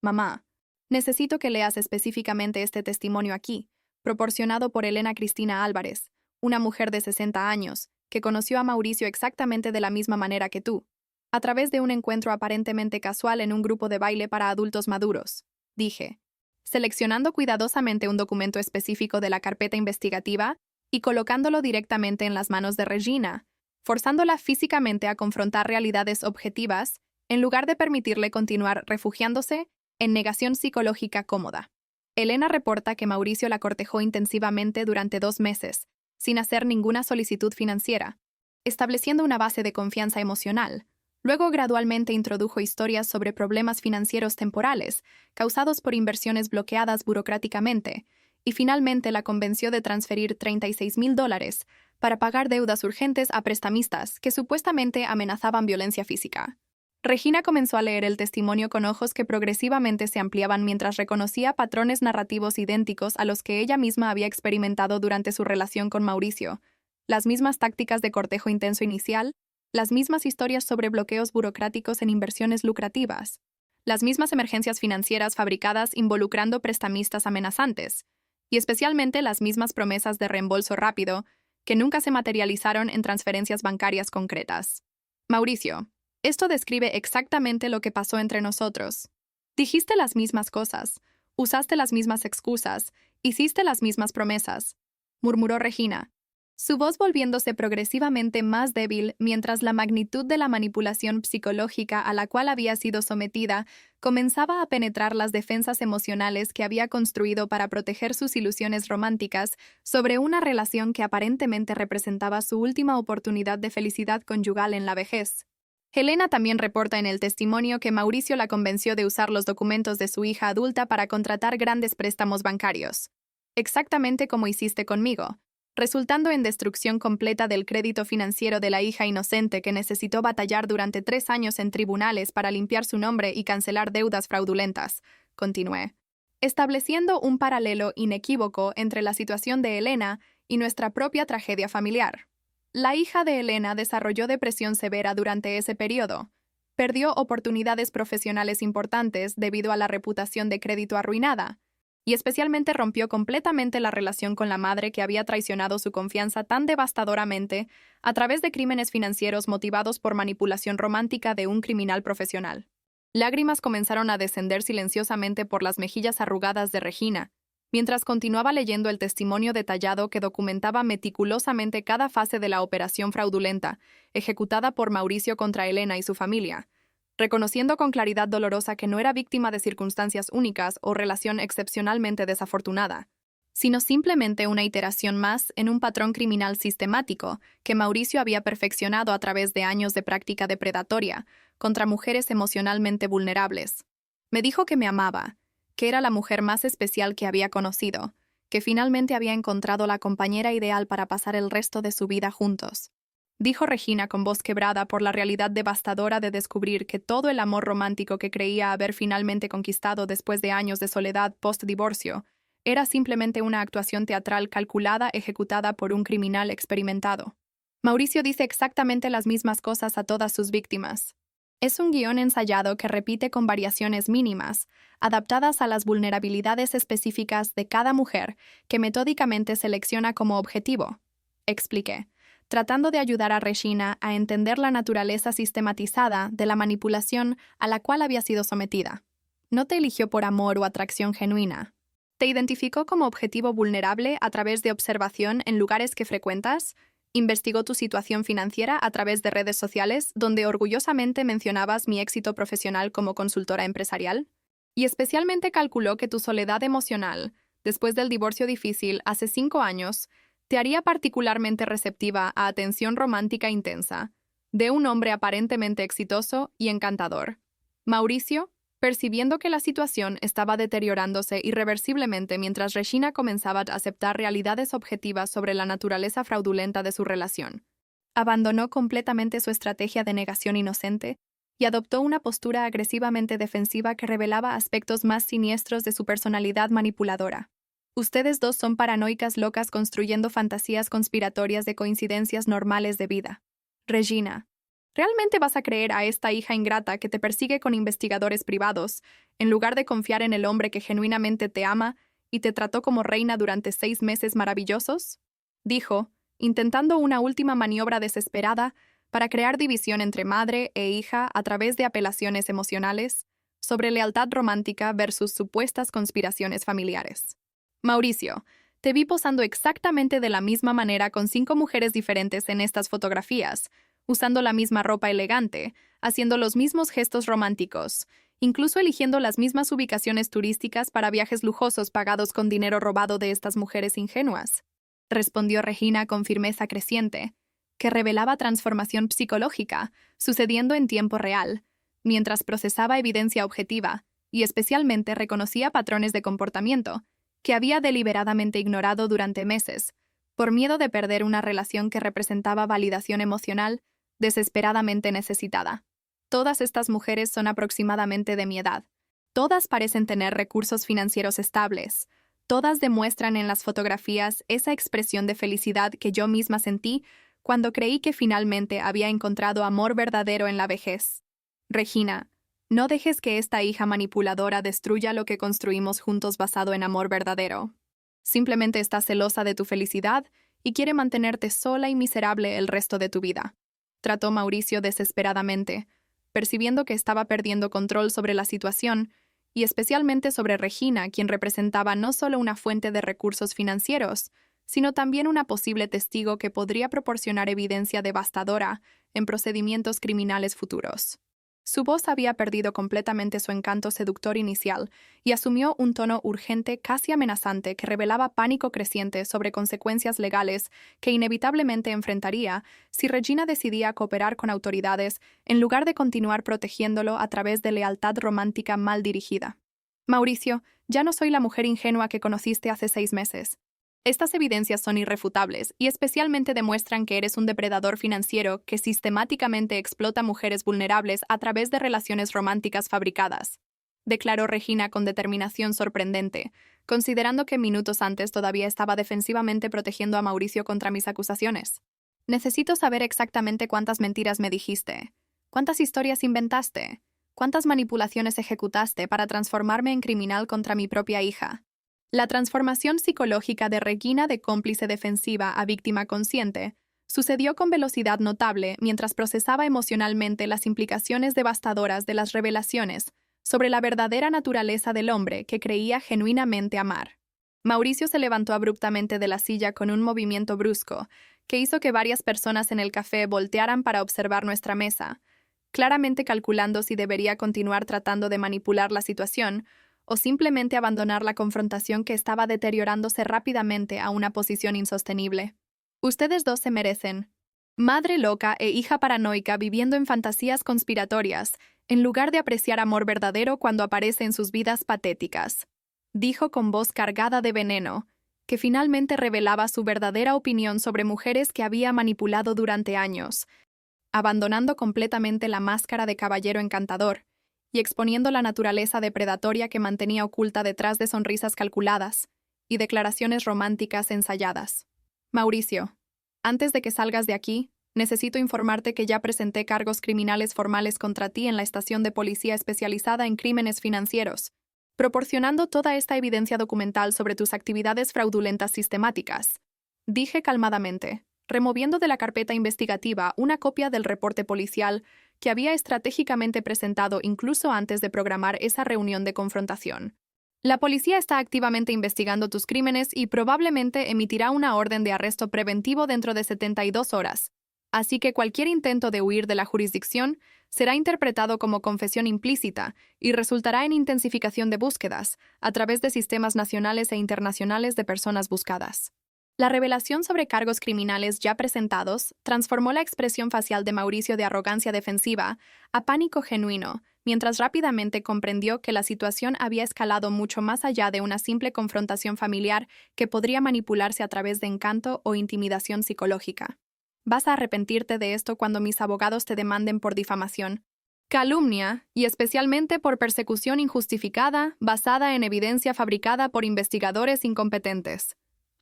Mamá, necesito que leas específicamente este testimonio aquí, proporcionado por Elena Cristina Álvarez, una mujer de 60 años, que conoció a Mauricio exactamente de la misma manera que tú, a través de un encuentro aparentemente casual en un grupo de baile para adultos maduros, dije, seleccionando cuidadosamente un documento específico de la carpeta investigativa y colocándolo directamente en las manos de Regina, forzándola físicamente a confrontar realidades objetivas en lugar de permitirle continuar refugiándose en negación psicológica cómoda. Elena reporta que Mauricio la cortejó intensivamente durante 2 meses, sin hacer ninguna solicitud financiera, estableciendo una base de confianza emocional. Luego gradualmente introdujo historias sobre problemas financieros temporales, causados por inversiones bloqueadas burocráticamente, y finalmente la convenció de transferir $36,000 para pagar deudas urgentes a prestamistas que supuestamente amenazaban violencia física. Regina comenzó a leer el testimonio con ojos que progresivamente se ampliaban mientras reconocía patrones narrativos idénticos a los que ella misma había experimentado durante su relación con Mauricio, las mismas tácticas de cortejo intenso inicial, las mismas historias sobre bloqueos burocráticos en inversiones lucrativas, las mismas emergencias financieras fabricadas involucrando prestamistas amenazantes, y especialmente las mismas promesas de reembolso rápido que nunca se materializaron en transferencias bancarias concretas. Mauricio, esto describe exactamente lo que pasó entre nosotros. Dijiste las mismas cosas, usaste las mismas excusas, hiciste las mismas promesas, murmuró Regina, su voz volviéndose progresivamente más débil mientras la magnitud de la manipulación psicológica a la cual había sido sometida comenzaba a penetrar las defensas emocionales que había construido para proteger sus ilusiones románticas sobre una relación que aparentemente representaba su última oportunidad de felicidad conyugal en la vejez. Helena también reporta en el testimonio que Mauricio la convenció de usar los documentos de su hija adulta para contratar grandes préstamos bancarios. Exactamente como hiciste conmigo, resultando en destrucción completa del crédito financiero de la hija inocente que necesitó batallar durante 3 años en tribunales para limpiar su nombre y cancelar deudas fraudulentas, continué, estableciendo un paralelo inequívoco entre la situación de Elena y nuestra propia tragedia familiar. La hija de Elena desarrolló depresión severa durante ese periodo, perdió oportunidades profesionales importantes debido a la reputación de crédito arruinada, y especialmente rompió completamente la relación con la madre que había traicionado su confianza tan devastadoramente a través de crímenes financieros motivados por manipulación romántica de un criminal profesional. Lágrimas comenzaron a descender silenciosamente por las mejillas arrugadas de Regina, mientras continuaba leyendo el testimonio detallado que documentaba meticulosamente cada fase de la operación fraudulenta, ejecutada por Mauricio contra Elena y su familia, reconociendo con claridad dolorosa que no era víctima de circunstancias únicas o relación excepcionalmente desafortunada, sino simplemente una iteración más en un patrón criminal sistemático que Mauricio había perfeccionado a través de años de práctica depredatoria contra mujeres emocionalmente vulnerables. Me dijo que me amaba, que era la mujer más especial que había conocido, que finalmente había encontrado la compañera ideal para pasar el resto de su vida juntos. Dijo Regina con voz quebrada por la realidad devastadora de descubrir que todo el amor romántico que creía haber finalmente conquistado después de años de soledad post-divorcio era simplemente una actuación teatral calculada ejecutada por un criminal experimentado. Mauricio dice exactamente las mismas cosas a todas sus víctimas. Es un guión ensayado que repite con variaciones mínimas, adaptadas a las vulnerabilidades específicas de cada mujer que metódicamente selecciona como objetivo, expliqué, tratando de ayudar a Regina a entender la naturaleza sistematizada de la manipulación a la cual había sido sometida. No te eligió por amor o atracción genuina. Te identificó como objetivo vulnerable a través de observación en lugares que frecuentas, investigó tu situación financiera a través de redes sociales donde orgullosamente mencionabas mi éxito profesional como consultora empresarial, y especialmente calculó que tu soledad emocional, después del divorcio difícil hace 5 años, te haría particularmente receptiva a atención romántica intensa, de un hombre aparentemente exitoso y encantador. Mauricio, percibiendo que la situación estaba deteriorándose irreversiblemente mientras Regina comenzaba a aceptar realidades objetivas sobre la naturaleza fraudulenta de su relación, abandonó completamente su estrategia de negación inocente y adoptó una postura agresivamente defensiva que revelaba aspectos más siniestros de su personalidad manipuladora. Ustedes dos son paranoicas locas construyendo fantasías conspiratorias de coincidencias normales de vida. Regina. ¿Realmente vas a creer a esta hija ingrata que te persigue con investigadores privados, en lugar de confiar en el hombre que genuinamente te ama y te trató como reina durante 6 meses maravillosos? Dijo, intentando una última maniobra desesperada para crear división entre madre e hija a través de apelaciones emocionales sobre lealtad romántica versus supuestas conspiraciones familiares. Mauricio, te vi posando exactamente de la misma manera con 5 mujeres diferentes en estas fotografías, usando la misma ropa elegante, haciendo los mismos gestos románticos, incluso eligiendo las mismas ubicaciones turísticas para viajes lujosos pagados con dinero robado de estas mujeres ingenuas, respondió Regina con firmeza creciente, que revelaba transformación psicológica, sucediendo en tiempo real, mientras procesaba evidencia objetiva, y especialmente reconocía patrones de comportamiento que había deliberadamente ignorado durante meses, por miedo de perder una relación que representaba validación emocional desesperadamente necesitada. Todas estas mujeres son aproximadamente de mi edad. Todas parecen tener recursos financieros estables. Todas demuestran en las fotografías esa expresión de felicidad que yo misma sentí cuando creí que finalmente había encontrado amor verdadero en la vejez. Regina, no dejes que esta hija manipuladora destruya lo que construimos juntos basado en amor verdadero. Simplemente está celosa de tu felicidad y quiere mantenerte sola y miserable el resto de tu vida, trató Mauricio desesperadamente, percibiendo que estaba perdiendo control sobre la situación y especialmente sobre Regina, quien representaba no solo una fuente de recursos financieros, sino también una posible testigo que podría proporcionar evidencia devastadora en procedimientos criminales futuros. Su voz había perdido completamente su encanto seductor inicial y asumió un tono urgente, casi amenazante, que revelaba pánico creciente sobre consecuencias legales que inevitablemente enfrentaría si Regina decidía cooperar con autoridades en lugar de continuar protegiéndolo a través de lealtad romántica mal dirigida. Mauricio, ya no soy la mujer ingenua que conociste hace 6 meses. Estas evidencias son irrefutables y especialmente demuestran que eres un depredador financiero que sistemáticamente explota mujeres vulnerables a través de relaciones románticas fabricadas, declaró Regina con determinación sorprendente, considerando que minutos antes todavía estaba defensivamente protegiendo a Mauricio contra mis acusaciones. Necesito saber exactamente cuántas mentiras me dijiste, cuántas historias inventaste, cuántas manipulaciones ejecutaste para transformarme en criminal contra mi propia hija. La transformación psicológica de Regina de cómplice defensiva a víctima consciente sucedió con velocidad notable mientras procesaba emocionalmente las implicaciones devastadoras de las revelaciones sobre la verdadera naturaleza del hombre que creía genuinamente amar. Mauricio se levantó abruptamente de la silla con un movimiento brusco que hizo que varias personas en el café voltearan para observar nuestra mesa, claramente calculando si debería continuar tratando de manipular la situación o simplemente abandonar la confrontación que estaba deteriorándose rápidamente a una posición insostenible. Ustedes dos se merecen. Madre loca e hija paranoica viviendo en fantasías conspiratorias, en lugar de apreciar amor verdadero cuando aparece en sus vidas patéticas, dijo con voz cargada de veneno, que finalmente revelaba su verdadera opinión sobre mujeres que había manipulado durante años, abandonando completamente la máscara de caballero encantador y exponiendo la naturaleza depredatoria que mantenía oculta detrás de sonrisas calculadas y declaraciones románticas ensayadas. Mauricio, antes de que salgas de aquí, necesito informarte que ya presenté cargos criminales formales contra ti en la estación de policía especializada en crímenes financieros, proporcionando toda esta evidencia documental sobre tus actividades fraudulentas sistemáticas. Dije calmadamente, removiendo de la carpeta investigativa una copia del reporte policial que había estratégicamente presentado incluso antes de programar esa reunión de confrontación. La policía está activamente investigando tus crímenes y probablemente emitirá una orden de arresto preventivo dentro de 72 horas, así que cualquier intento de huir de la jurisdicción será interpretado como confesión implícita y resultará en intensificación de búsquedas a través de sistemas nacionales e internacionales de personas buscadas. La revelación sobre cargos criminales ya presentados transformó la expresión facial de Mauricio de arrogancia defensiva a pánico genuino, mientras rápidamente comprendió que la situación había escalado mucho más allá de una simple confrontación familiar que podría manipularse a través de encanto o intimidación psicológica. Vas a arrepentirte de esto cuando mis abogados te demanden por difamación, calumnia y especialmente por persecución injustificada basada en evidencia fabricada por investigadores incompetentes,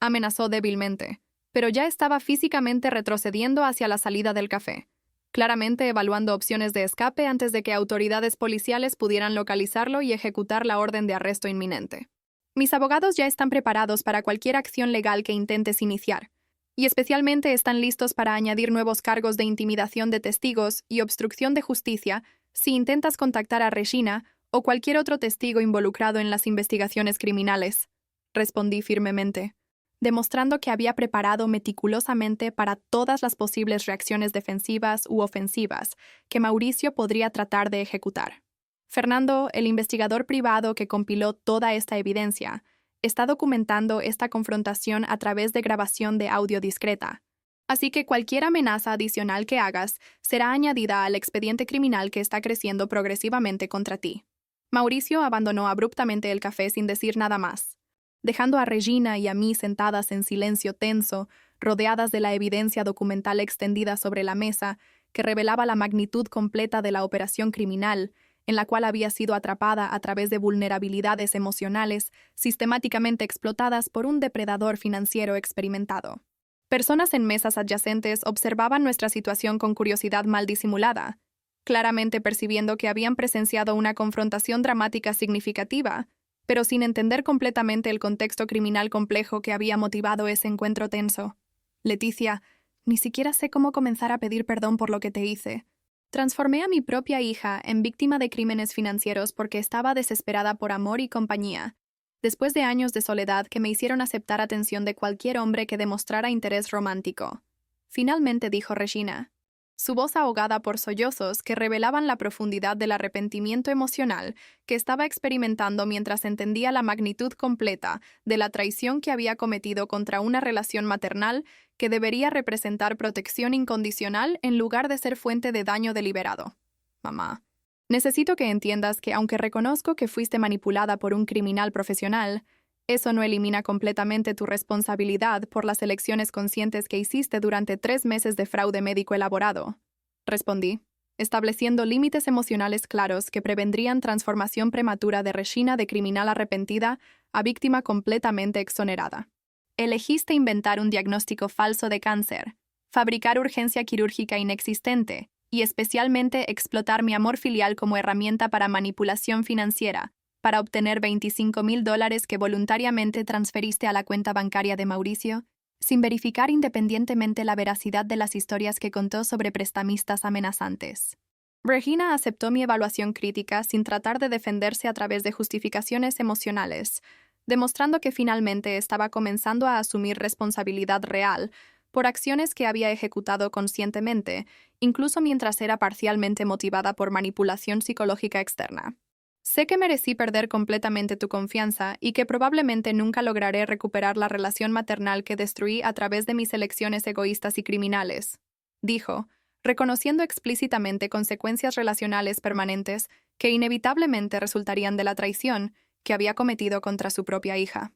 amenazó débilmente, pero ya estaba físicamente retrocediendo hacia la salida del café. claramente evaluando opciones de escape antes de que autoridades policiales pudieran localizarlo y ejecutar la orden de arresto inminente. Mis abogados ya están preparados para cualquier acción legal que intentes iniciar, y especialmente están listos para añadir nuevos cargos de intimidación de testigos y obstrucción de justicia si intentas contactar a Regina o cualquier otro testigo involucrado en las investigaciones criminales, respondí firmemente, demostrando que había preparado meticulosamente para todas las posibles reacciones defensivas u ofensivas que Mauricio podría tratar de ejecutar. Fernando, el investigador privado que compiló toda esta evidencia, está documentando esta confrontación a través de grabación de audio discreta. Así que cualquier amenaza adicional que hagas será añadida al expediente criminal que está creciendo progresivamente contra ti. Mauricio abandonó abruptamente el café sin decir nada más, dejando a Regina y a mí sentadas en silencio tenso, rodeadas de la evidencia documental extendida sobre la mesa que revelaba la magnitud completa de la operación criminal, en la cual había sido atrapada a través de vulnerabilidades emocionales sistemáticamente explotadas por un depredador financiero experimentado. Personas en mesas adyacentes observaban nuestra situación con curiosidad mal disimulada, claramente percibiendo que habían presenciado una confrontación dramática significativa, pero sin entender completamente el contexto criminal complejo que había motivado ese encuentro tenso. Leticia, ni siquiera sé cómo comenzar a pedir perdón por lo que te hice. Transformé a mi propia hija en víctima de crímenes financieros porque estaba desesperada por amor y compañía, después de años de soledad que me hicieron aceptar atención de cualquier hombre que demostrara interés romántico. Finalmente dijo Regina, su voz ahogada por sollozos que revelaban la profundidad del arrepentimiento emocional que estaba experimentando mientras entendía la magnitud completa de la traición que había cometido contra una relación maternal que debería representar protección incondicional en lugar de ser fuente de daño deliberado. Mamá, necesito que entiendas que aunque reconozco que fuiste manipulada por un criminal profesional, eso no elimina completamente tu responsabilidad por las elecciones conscientes que hiciste durante 3 meses de fraude médico elaborado, respondí, estableciendo límites emocionales claros que prevendrían transformación prematura de Regina de criminal arrepentida a víctima completamente exonerada. Elegiste inventar un diagnóstico falso de cáncer, fabricar urgencia quirúrgica inexistente y especialmente explotar mi amor filial como herramienta para manipulación financiera, para obtener $25,000 que voluntariamente transferiste a la cuenta bancaria de Mauricio, sin verificar independientemente la veracidad de las historias que contó sobre prestamistas amenazantes. Regina aceptó mi evaluación crítica sin tratar de defenderse a través de justificaciones emocionales, demostrando que finalmente estaba comenzando a asumir responsabilidad real por acciones que había ejecutado conscientemente, incluso mientras era parcialmente motivada por manipulación psicológica externa. Sé que merecí perder completamente tu confianza y que probablemente nunca lograré recuperar la relación maternal que destruí a través de mis elecciones egoístas y criminales, dijo, reconociendo explícitamente consecuencias relacionales permanentes que inevitablemente resultarían de la traición que había cometido contra su propia hija.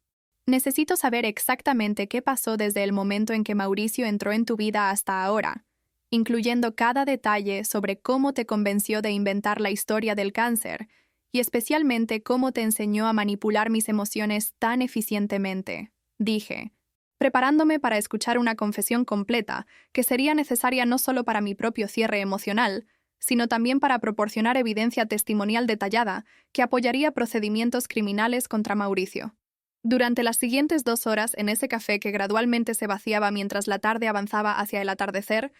Necesito saber exactamente qué pasó desde el momento en que Mauricio entró en tu vida hasta ahora, incluyendo cada detalle sobre cómo te convenció de inventar la historia del cáncer, y especialmente cómo te enseñó a manipular mis emociones tan eficientemente, dije, preparándome para escuchar una confesión completa que sería necesaria no solo para mi propio cierre emocional, sino también para proporcionar evidencia testimonial detallada que apoyaría procedimientos criminales contra Mauricio. Durante las siguientes 2 horas en ese café que gradualmente se vaciaba mientras la tarde avanzaba hacia el atardecer,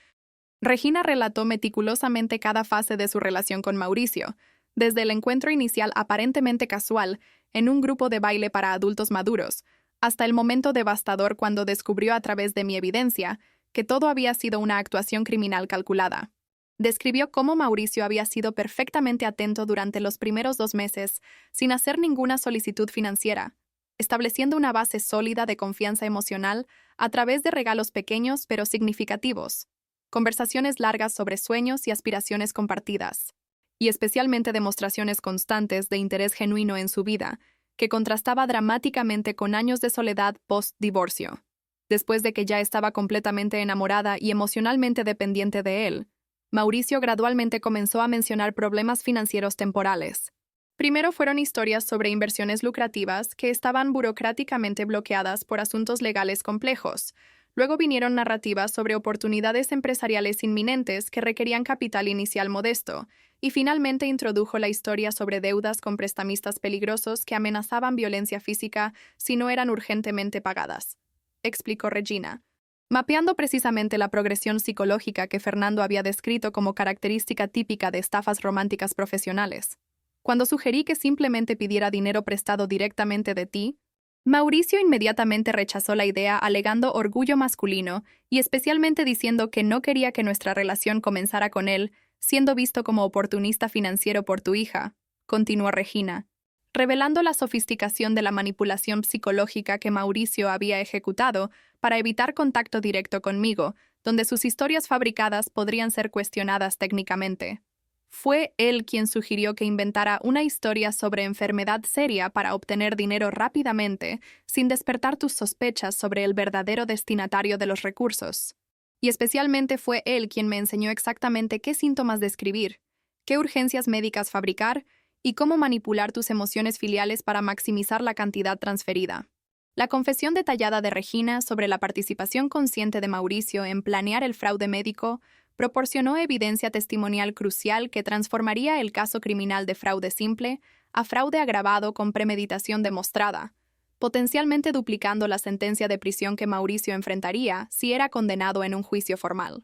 Regina relató meticulosamente cada fase de su relación con Mauricio, desde el encuentro inicial aparentemente casual en un grupo de baile para adultos maduros, hasta el momento devastador cuando descubrió a través de mi evidencia que todo había sido una actuación criminal calculada. Describió cómo Mauricio había sido perfectamente atento durante los primeros 2 meses, sin hacer ninguna solicitud financiera, estableciendo una base sólida de confianza emocional a través de regalos pequeños pero significativos, conversaciones largas sobre sueños y aspiraciones compartidas, y especialmente demostraciones constantes de interés genuino en su vida, que contrastaba dramáticamente con años de soledad post-divorcio. Después de que ya estaba completamente enamorada y emocionalmente dependiente de él, Mauricio gradualmente comenzó a mencionar problemas financieros temporales. Primero fueron historias sobre inversiones lucrativas que estaban burocráticamente bloqueadas por asuntos legales complejos, Luego vinieron narrativas sobre oportunidades empresariales inminentes que requerían capital inicial modesto, y finalmente introdujo la historia sobre deudas con prestamistas peligrosos que amenazaban violencia física si no eran urgentemente pagadas, explicó Regina, mapeando precisamente la progresión psicológica que Fernando había descrito como característica típica de estafas románticas profesionales. Cuando sugerí que simplemente pidiera dinero prestado directamente de ti, Mauricio inmediatamente rechazó la idea alegando orgullo masculino y especialmente diciendo que no quería que nuestra relación comenzara con él, siendo visto como oportunista financiero por tu hija, continuó Regina, revelando la sofisticación de la manipulación psicológica que Mauricio había ejecutado para evitar contacto directo conmigo, donde sus historias fabricadas podrían ser cuestionadas técnicamente. Fue él quien sugirió que inventara una historia sobre enfermedad seria para obtener dinero rápidamente, sin despertar tus sospechas sobre el verdadero destinatario de los recursos. Y especialmente fue él quien me enseñó exactamente qué síntomas describir, qué urgencias médicas fabricar y cómo manipular tus emociones filiales para maximizar la cantidad transferida. La confesión detallada de Regina sobre la participación consciente de Mauricio en planear el fraude médico proporcionó evidencia testimonial crucial que transformaría el caso criminal de fraude simple a fraude agravado con premeditación demostrada, potencialmente duplicando la sentencia de prisión que Mauricio enfrentaría si era condenado en un juicio formal.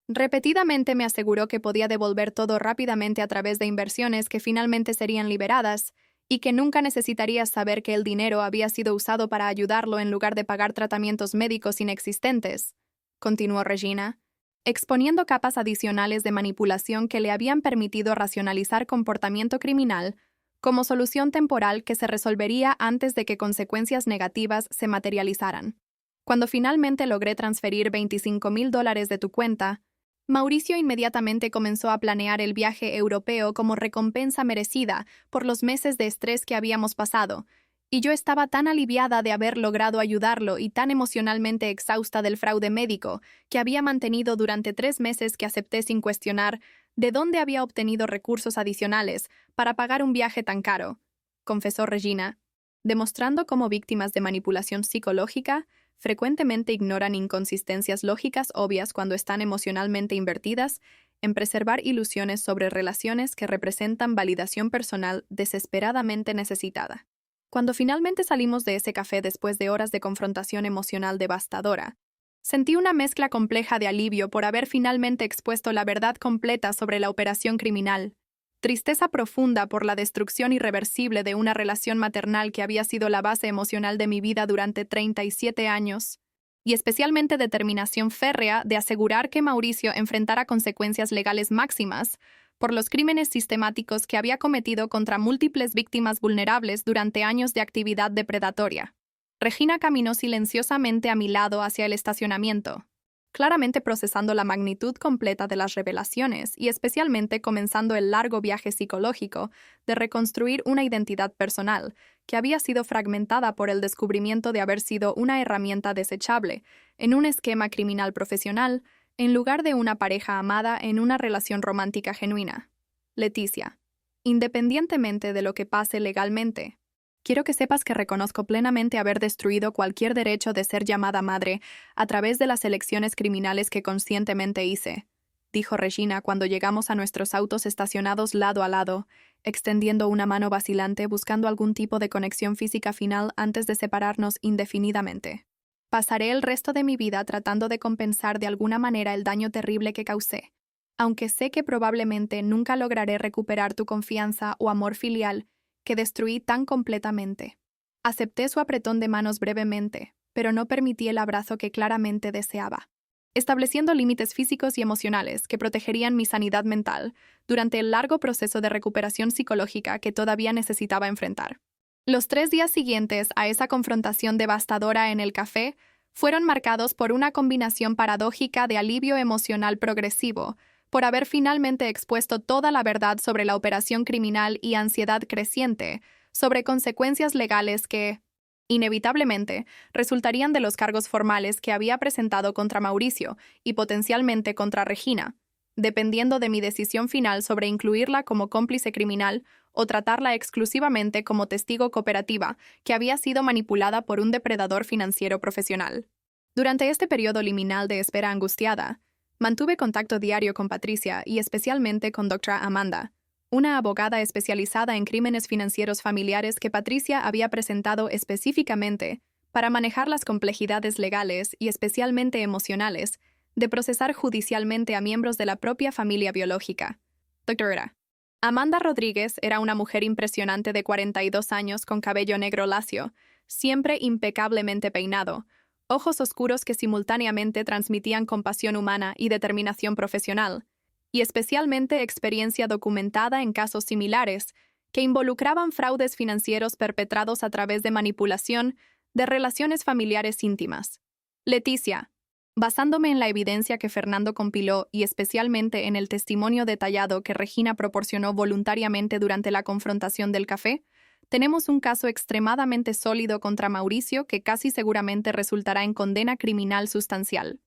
Repetidamente me aseguró que podía devolver todo rápidamente a través de inversiones que finalmente serían liberadas y que nunca necesitaría saber que el dinero había sido usado para ayudarlo en lugar de pagar tratamientos médicos inexistentes, continuó Regina, exponiendo capas adicionales de manipulación que le habían permitido racionalizar comportamiento criminal como solución temporal que se resolvería antes de que consecuencias negativas se materializaran. Cuando finalmente logré transferir $25,000 de tu cuenta, Mauricio inmediatamente comenzó a planear el viaje europeo como recompensa merecida por los meses de estrés que habíamos pasado, y yo estaba tan aliviada de haber logrado ayudarlo y tan emocionalmente exhausta del fraude médico que había mantenido durante 3 meses que acepté sin cuestionar de dónde había obtenido recursos adicionales para pagar un viaje tan caro, confesó Regina, demostrando cómo víctimas de manipulación psicológica frecuentemente ignoran inconsistencias lógicas obvias cuando están emocionalmente invertidas en preservar ilusiones sobre relaciones que representan validación personal desesperadamente necesitada. Cuando finalmente salimos de ese café después de horas de confrontación emocional devastadora, sentí una mezcla compleja de alivio por haber finalmente expuesto la verdad completa sobre la operación criminal, tristeza profunda por la destrucción irreversible de una relación maternal que había sido la base emocional de mi vida durante 37 años, y especialmente determinación férrea de asegurar que Mauricio enfrentara consecuencias legales máximas por los crímenes sistemáticos que había cometido contra múltiples víctimas vulnerables durante años de actividad depredatoria. Regina caminó silenciosamente a mi lado hacia el estacionamiento, claramente procesando la magnitud completa de las revelaciones y especialmente comenzando el largo viaje psicológico de reconstruir una identidad personal que había sido fragmentada por el descubrimiento de haber sido una herramienta desechable en un esquema criminal profesional en lugar de una pareja amada en una relación romántica genuina. Leticia, independientemente de lo que pase legalmente, quiero que sepas que reconozco plenamente haber destruido cualquier derecho de ser llamada madre a través de las elecciones criminales que conscientemente hice, dijo Regina cuando llegamos a nuestros autos estacionados lado a lado, extendiendo una mano vacilante buscando algún tipo de conexión física final antes de separarnos indefinidamente. Pasaré el resto de mi vida tratando de compensar de alguna manera el daño terrible que causé, aunque sé que probablemente nunca lograré recuperar tu confianza o amor filial que destruí tan completamente. Acepté su apretón de manos brevemente, pero no permití el abrazo que claramente deseaba, estableciendo límites físicos y emocionales que protegerían mi sanidad mental durante el largo proceso de recuperación psicológica que todavía necesitaba enfrentar. Los 3 días siguientes a esa confrontación devastadora en el café fueron marcados por una combinación paradójica de alivio emocional progresivo, por haber finalmente expuesto toda la verdad sobre la operación criminal y ansiedad creciente sobre consecuencias legales que, inevitablemente, resultarían de los cargos formales que había presentado contra Mauricio y potencialmente contra Regina, dependiendo de mi decisión final sobre incluirla como cómplice criminal o tratarla exclusivamente como testigo cooperativa que había sido manipulada por un depredador financiero profesional. Durante este periodo liminal de espera angustiada, mantuve contacto diario con Patricia y especialmente con Dra. Amanda, una abogada especializada en crímenes financieros familiares que Patricia había presentado específicamente para manejar las complejidades legales y especialmente emocionales de procesar judicialmente a miembros de la propia familia biológica. Doctora Amanda Rodríguez era una mujer impresionante de 42 años con cabello negro lacio, siempre impecablemente peinado, ojos oscuros que simultáneamente transmitían compasión humana y determinación profesional, y especialmente experiencia documentada en casos similares que involucraban fraudes financieros perpetrados a través de manipulación de relaciones familiares íntimas. Leticia, basándome en la evidencia que Fernando compiló y especialmente en el testimonio detallado que Regina proporcionó voluntariamente durante la confrontación del café, tenemos un caso extremadamente sólido contra Mauricio que casi seguramente resultará en condena criminal sustancial.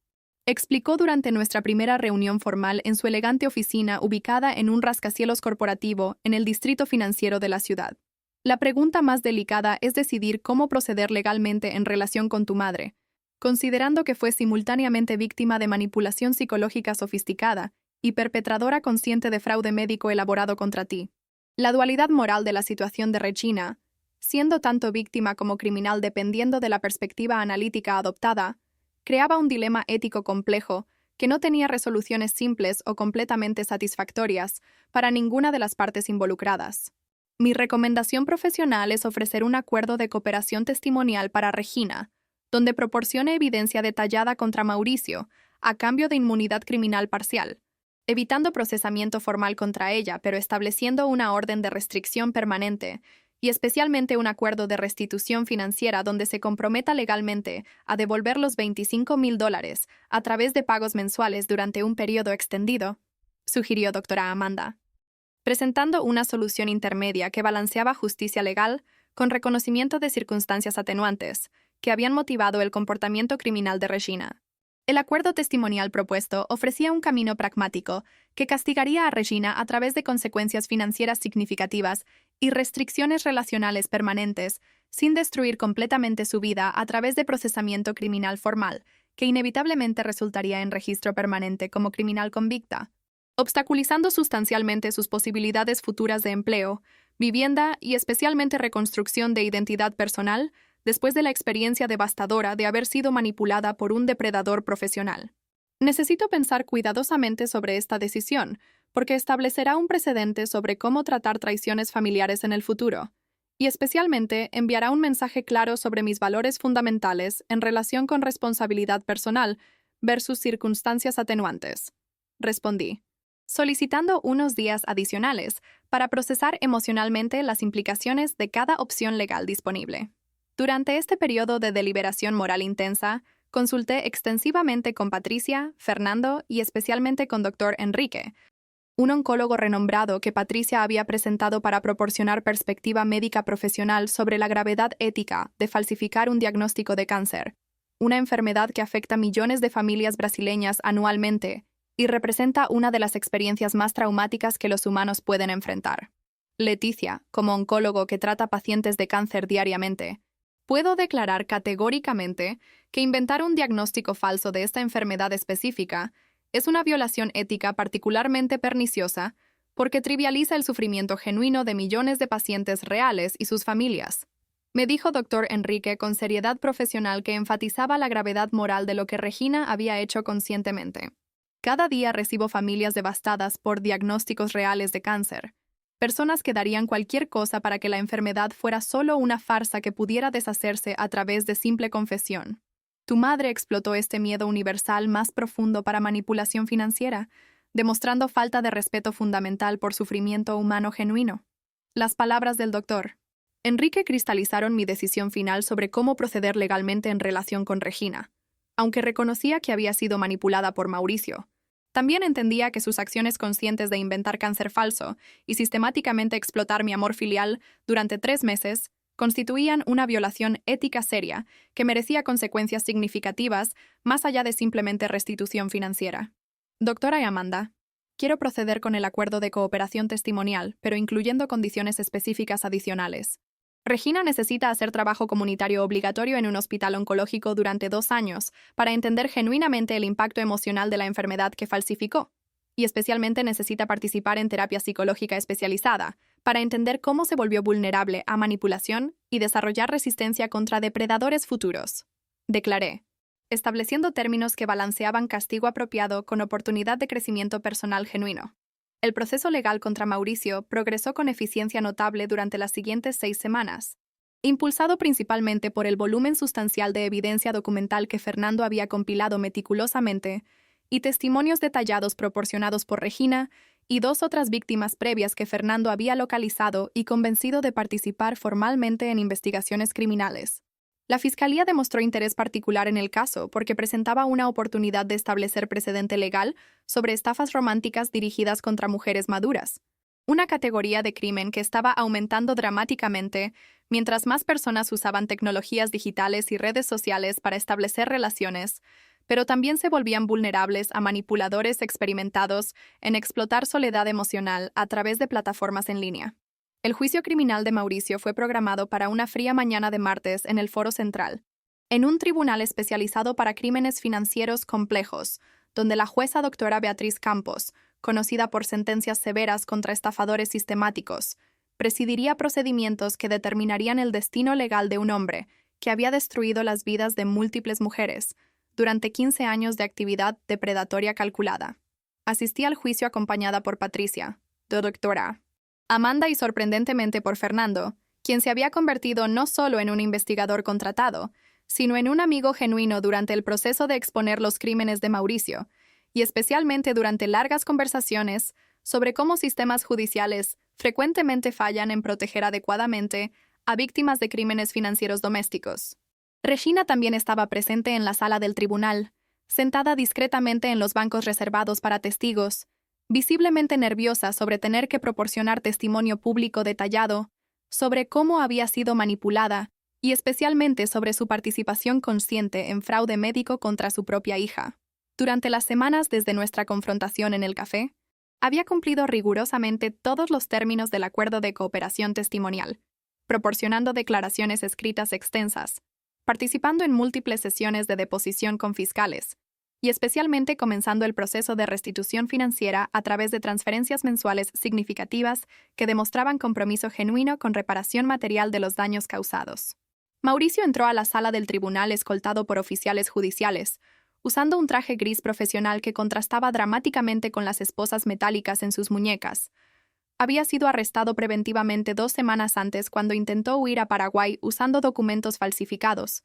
Explicó durante nuestra primera reunión formal en su elegante oficina ubicada en un rascacielos corporativo en el distrito financiero de la ciudad. La pregunta más delicada es decidir cómo proceder legalmente en relación con tu madre, considerando que fue simultáneamente víctima de manipulación psicológica sofisticada y perpetradora consciente de fraude médico elaborado contra ti. La dualidad moral de la situación de Regina, siendo tanto víctima como criminal dependiendo de la perspectiva analítica adoptada, creaba un dilema ético complejo que no tenía resoluciones simples o completamente satisfactorias para ninguna de las partes involucradas. Mi recomendación profesional es ofrecer un acuerdo de cooperación testimonial para Regina, donde proporcione evidencia detallada contra Mauricio, a cambio de inmunidad criminal parcial, evitando procesamiento formal contra ella, pero estableciendo una orden de restricción permanente, y especialmente un acuerdo de restitución financiera donde se comprometa legalmente a devolver los $25,000 a través de pagos mensuales durante un periodo extendido, sugirió Dra. Amanda, presentando una solución intermedia que balanceaba justicia legal con reconocimiento de circunstancias atenuantes que habían motivado el comportamiento criminal de Regina. El acuerdo testimonial propuesto ofrecía un camino pragmático que castigaría a Regina a través de consecuencias financieras significativas y restricciones relacionales permanentes, sin destruir completamente su vida a través de procesamiento criminal formal, que inevitablemente resultaría en registro permanente como criminal convicta, obstaculizando sustancialmente sus posibilidades futuras de empleo, vivienda y especialmente reconstrucción de identidad personal, después de la experiencia devastadora de haber sido manipulada por un depredador profesional. Necesito pensar cuidadosamente sobre esta decisión, porque establecerá un precedente sobre cómo tratar traiciones familiares en el futuro, y especialmente enviará un mensaje claro sobre mis valores fundamentales en relación con responsabilidad personal versus circunstancias atenuantes. Respondí, solicitando unos días adicionales para procesar emocionalmente las implicaciones de cada opción legal disponible. Durante este periodo de deliberación moral intensa, consulté extensivamente con Patricia, Fernando y especialmente con Dr. Enrique, un oncólogo renombrado que Patricia había presentado para proporcionar perspectiva médica profesional sobre la gravedad ética de falsificar un diagnóstico de cáncer, una enfermedad que afecta a millones de familias brasileñas anualmente y representa una de las experiencias más traumáticas que los humanos pueden enfrentar. Leticia, como oncólogo que trata pacientes de cáncer diariamente, puedo declarar categóricamente que inventar un diagnóstico falso de esta enfermedad específica es una violación ética particularmente perniciosa porque trivializa el sufrimiento genuino de millones de pacientes reales y sus familias. Me dijo Dr. Enrique con seriedad profesional que enfatizaba la gravedad moral de lo que Regina había hecho conscientemente. Cada día recibo familias devastadas por diagnósticos reales de cáncer. Personas que darían cualquier cosa para que la enfermedad fuera solo una farsa que pudiera deshacerse a través de simple confesión. Tu madre explotó este miedo universal más profundo para manipulación financiera, demostrando falta de respeto fundamental por sufrimiento humano genuino. Las palabras del doctor Enrique cristalizaron mi decisión final sobre cómo proceder legalmente en relación con Regina, aunque reconocía que había sido manipulada por Mauricio. También entendía que sus acciones conscientes de inventar cáncer falso y sistemáticamente explotar mi amor filial durante 3 meses constituían una violación ética seria que merecía consecuencias significativas más allá de simplemente restitución financiera. Dra. Amanda, quiero proceder con el acuerdo de cooperación testimonial, pero incluyendo condiciones específicas adicionales. Regina necesita hacer trabajo comunitario obligatorio en un hospital oncológico durante 2 años para entender genuinamente el impacto emocional de la enfermedad que falsificó. Y especialmente necesita participar en terapia psicológica especializada para entender cómo se volvió vulnerable a manipulación y desarrollar resistencia contra depredadores futuros. Declaré, estableciendo términos que balanceaban castigo apropiado con oportunidad de crecimiento personal genuino. El proceso legal contra Mauricio progresó con eficiencia notable durante las siguientes 6 semanas, impulsado principalmente por el volumen sustancial de evidencia documental que Fernando había compilado meticulosamente y testimonios detallados proporcionados por Regina y 2 otras víctimas previas que Fernando había localizado y convencido de participar formalmente en investigaciones criminales. La Fiscalía demostró interés particular en el caso porque presentaba una oportunidad de establecer precedente legal sobre estafas románticas dirigidas contra mujeres maduras, una categoría de crimen que estaba aumentando dramáticamente mientras más personas usaban tecnologías digitales y redes sociales para establecer relaciones, pero también se volvían vulnerables a manipuladores experimentados en explotar soledad emocional a través de plataformas en línea. El juicio criminal de Mauricio fue programado para una fría mañana de martes en el Foro Central, en un tribunal especializado para crímenes financieros complejos, donde la jueza doctora Beatriz Campos, conocida por sentencias severas contra estafadores sistemáticos, presidiría procedimientos que determinarían el destino legal de un hombre que había destruido las vidas de múltiples mujeres durante 15 años de actividad depredatoria calculada. Asistí al juicio acompañada por Patricia, doctora Amanda y sorprendentemente por Fernando, quien se había convertido no solo en un investigador contratado, sino en un amigo genuino durante el proceso de exponer los crímenes de Mauricio, y especialmente durante largas conversaciones sobre cómo sistemas judiciales frecuentemente fallan en proteger adecuadamente a víctimas de crímenes financieros domésticos. Regina también estaba presente en la sala del tribunal, sentada discretamente en los bancos reservados para testigos, visiblemente nerviosa sobre tener que proporcionar testimonio público detallado sobre cómo había sido manipulada y especialmente sobre su participación consciente en fraude médico contra su propia hija. Durante las semanas desde nuestra confrontación en el café, había cumplido rigurosamente todos los términos del acuerdo de cooperación testimonial, proporcionando declaraciones escritas extensas, participando en múltiples sesiones de deposición con fiscales, y especialmente comenzando el proceso de restitución financiera a través de transferencias mensuales significativas que demostraban compromiso genuino con reparación material de los daños causados. Mauricio entró a la sala del tribunal escoltado por oficiales judiciales, usando un traje gris profesional que contrastaba dramáticamente con las esposas metálicas en sus muñecas. Había sido arrestado preventivamente 2 semanas antes cuando intentó huir a Paraguay usando documentos falsificados,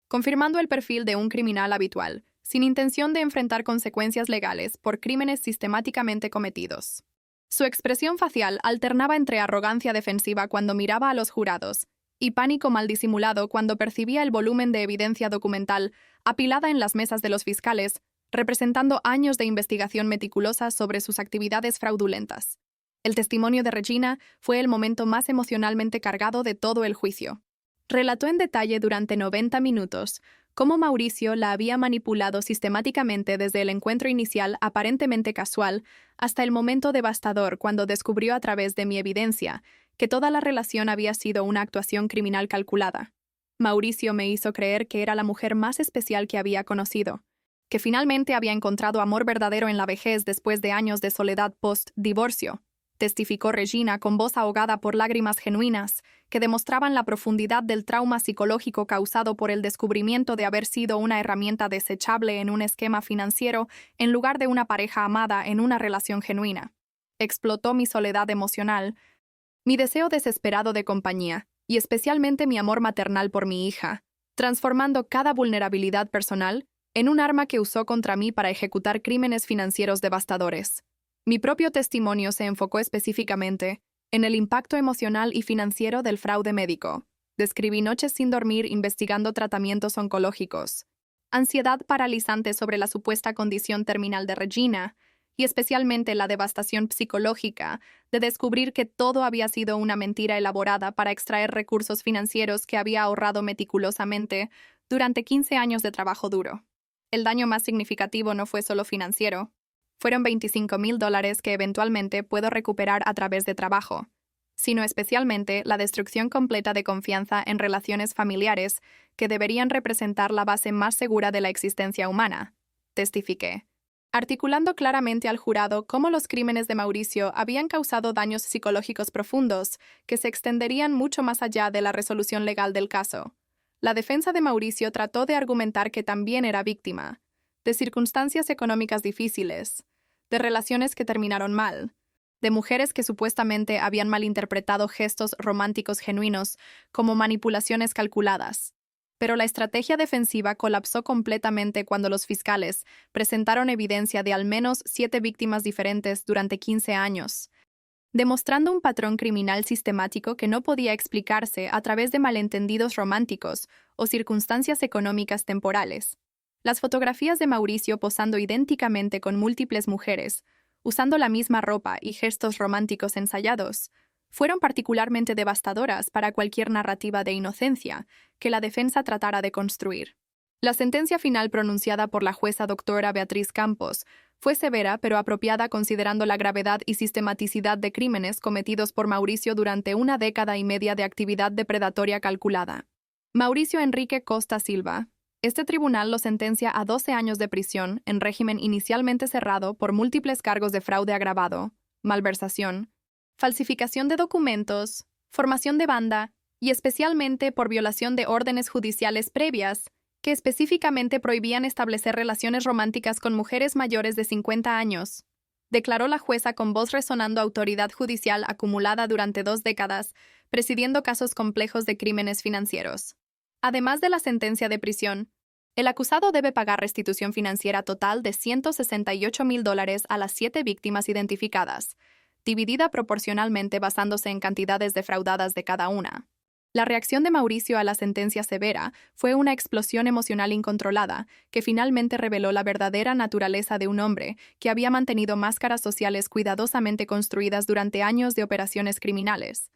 confirmando el perfil de un criminal habitual, sin intención de enfrentar consecuencias legales por crímenes sistemáticamente cometidos. Su expresión facial alternaba entre arrogancia defensiva cuando miraba a los jurados y pánico mal disimulado cuando percibía el volumen de evidencia documental apilada en las mesas de los fiscales, representando años de investigación meticulosa sobre sus actividades fraudulentas. El testimonio de Regina fue el momento más emocionalmente cargado de todo el juicio. Relató en detalle durante 90 minutos cómo Mauricio la había manipulado sistemáticamente desde el encuentro inicial aparentemente casual hasta el momento devastador cuando descubrió a través de mi evidencia que toda la relación había sido una actuación criminal calculada. Mauricio me hizo creer que era la mujer más especial que había conocido, que finalmente había encontrado amor verdadero en la vejez después de años de soledad post-divorcio, testificó Regina con voz ahogada por lágrimas genuinas que demostraban la profundidad del trauma psicológico causado por el descubrimiento de haber sido una herramienta desechable en un esquema financiero en lugar de una pareja amada en una relación genuina. Explotó mi soledad emocional, mi deseo desesperado de compañía y especialmente mi amor maternal por mi hija, transformando cada vulnerabilidad personal en un arma que usó contra mí para ejecutar crímenes financieros devastadores. Mi propio testimonio se enfocó específicamente en el impacto emocional y financiero del fraude médico. Describí noches sin dormir investigando tratamientos oncológicos, ansiedad paralizante sobre la supuesta condición terminal de Regina, y especialmente la devastación psicológica de descubrir que todo había sido una mentira elaborada para extraer recursos financieros que había ahorrado meticulosamente durante 15 años de trabajo duro. El daño más significativo no fue solo financiero. Fueron $25,000 que eventualmente puedo recuperar a través de trabajo, sino especialmente la destrucción completa de confianza en relaciones familiares que deberían representar la base más segura de la existencia humana, testifiqué, articulando claramente al jurado cómo los crímenes de Mauricio habían causado daños psicológicos profundos que se extenderían mucho más allá de la resolución legal del caso. La defensa de Mauricio trató de argumentar que también era víctima de circunstancias económicas difíciles, de relaciones que terminaron mal, de mujeres que supuestamente habían malinterpretado gestos románticos genuinos como manipulaciones calculadas. Pero la estrategia defensiva colapsó completamente cuando los fiscales presentaron evidencia de al menos 7 víctimas diferentes durante 15 años, demostrando un patrón criminal sistemático que no podía explicarse a través de malentendidos románticos o circunstancias económicas temporales. Las fotografías de Mauricio posando idénticamente con múltiples mujeres, usando la misma ropa y gestos románticos ensayados, fueron particularmente devastadoras para cualquier narrativa de inocencia que la defensa tratara de construir. La sentencia final pronunciada por la jueza doctora Beatriz Campos fue severa pero apropiada considerando la gravedad y sistematicidad de crímenes cometidos por Mauricio durante una década y media de actividad depredatoria calculada. Mauricio Enrique Costa Silva. Este tribunal lo sentencia a 12 años de prisión en régimen inicialmente cerrado por múltiples cargos de fraude agravado, malversación, falsificación de documentos, formación de banda y especialmente por violación de órdenes judiciales previas que específicamente prohibían establecer relaciones románticas con mujeres mayores de 50 años, declaró la jueza con voz resonando autoridad judicial acumulada durante 2 décadas, presidiendo casos complejos de crímenes financieros. Además de la sentencia de prisión, el acusado debe pagar restitución financiera total de $168,000 a las 7 víctimas identificadas, dividida proporcionalmente basándose en cantidades defraudadas de cada una. La reacción de Mauricio a la sentencia severa fue una explosión emocional incontrolada que finalmente reveló la verdadera naturaleza de un hombre que había mantenido máscaras sociales cuidadosamente construidas durante años de operaciones criminales.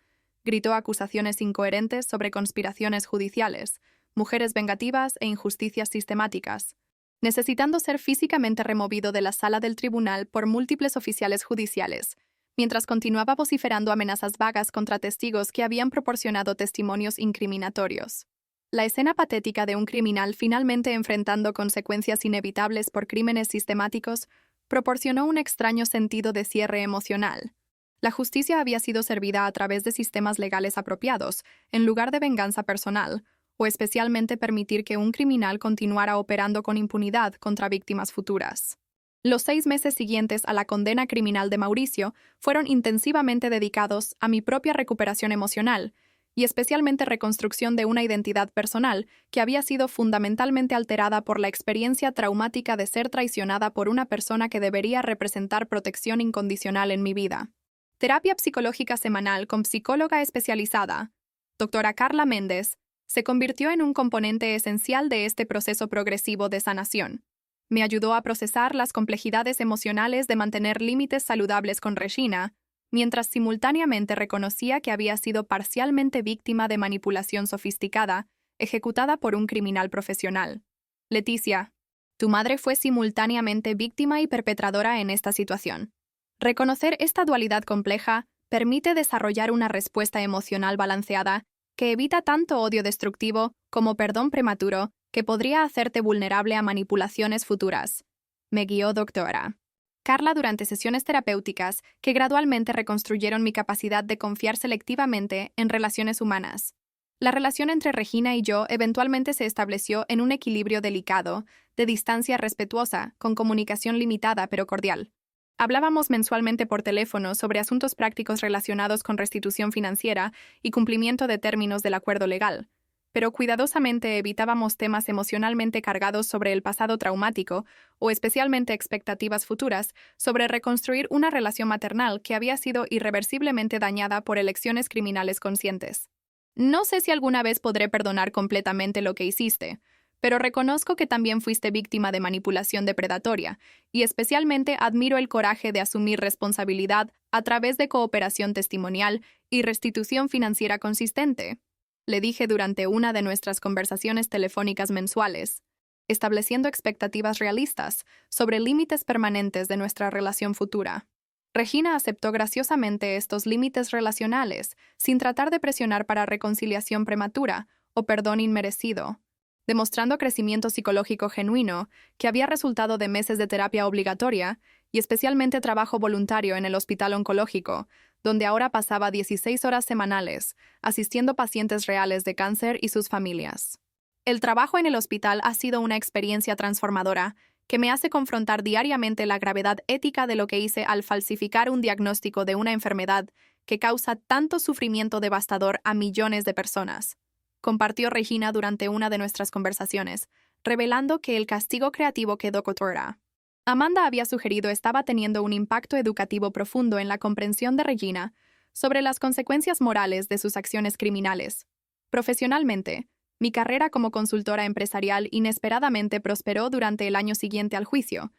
Gritó acusaciones incoherentes sobre conspiraciones judiciales, mujeres vengativas e injusticias sistemáticas, necesitando ser físicamente removido de la sala del tribunal por múltiples oficiales judiciales, mientras continuaba vociferando amenazas vagas contra testigos que habían proporcionado testimonios incriminatorios. La escena patética de un criminal finalmente enfrentando consecuencias inevitables por crímenes sistemáticos proporcionó un extraño sentido de cierre emocional. La justicia había sido servida a través de sistemas legales apropiados, en lugar de venganza personal, o especialmente permitir que un criminal continuara operando con impunidad contra víctimas futuras. Los 6 meses siguientes a la condena criminal de Mauricio fueron intensivamente dedicados a mi propia recuperación emocional y especialmente reconstrucción de una identidad personal que había sido fundamentalmente alterada por la experiencia traumática de ser traicionada por una persona que debería representar protección incondicional en mi vida. Terapia psicológica semanal con psicóloga especializada, doctora Carla Méndez, se convirtió en un componente esencial de este proceso progresivo de sanación. Me ayudó a procesar las complejidades emocionales de mantener límites saludables con Regina, mientras simultáneamente reconocía que había sido parcialmente víctima de manipulación sofisticada, ejecutada por un criminal profesional. Leticia, tu madre fue simultáneamente víctima y perpetradora en esta situación. Reconocer esta dualidad compleja permite desarrollar una respuesta emocional balanceada que evita tanto odio destructivo como perdón prematuro que podría hacerte vulnerable a manipulaciones futuras. Me guió doctora Carla durante sesiones terapéuticas que gradualmente reconstruyeron mi capacidad de confiar selectivamente en relaciones humanas. La relación entre Regina y yo eventualmente se estableció en un equilibrio delicado, de distancia respetuosa, con comunicación limitada pero cordial. Hablábamos mensualmente por teléfono sobre asuntos prácticos relacionados con restitución financiera y cumplimiento de términos del acuerdo legal, pero cuidadosamente evitábamos temas emocionalmente cargados sobre el pasado traumático o especialmente expectativas futuras sobre reconstruir una relación maternal que había sido irreversiblemente dañada por elecciones criminales conscientes. No sé si alguna vez podré perdonar completamente lo que hiciste, pero reconozco que también fuiste víctima de manipulación depredatoria, y especialmente admiro el coraje de asumir responsabilidad a través de cooperación testimonial y restitución financiera consistente, le dije durante una de nuestras conversaciones telefónicas mensuales, estableciendo expectativas realistas sobre límites permanentes de nuestra relación futura. Regina aceptó graciosamente estos límites relacionales, sin tratar de presionar para reconciliación prematura o perdón inmerecido, demostrando crecimiento psicológico genuino que había resultado de meses de terapia obligatoria y especialmente trabajo voluntario en el hospital oncológico, donde ahora pasaba 16 horas semanales, asistiendo pacientes reales de cáncer y sus familias. El trabajo en el hospital ha sido una experiencia transformadora que me hace confrontar diariamente la gravedad ética de lo que hice al falsificar un diagnóstico de una enfermedad que causa tanto sufrimiento devastador a millones de personas, compartió Regina durante una de nuestras conversaciones, revelando que el castigo creativo que doctora Amanda había sugerido estaba teniendo un impacto educativo profundo en la comprensión de Regina sobre las consecuencias morales de sus acciones criminales. Profesionalmente, mi carrera como consultora empresarial inesperadamente prosperó durante el año siguiente al juicio,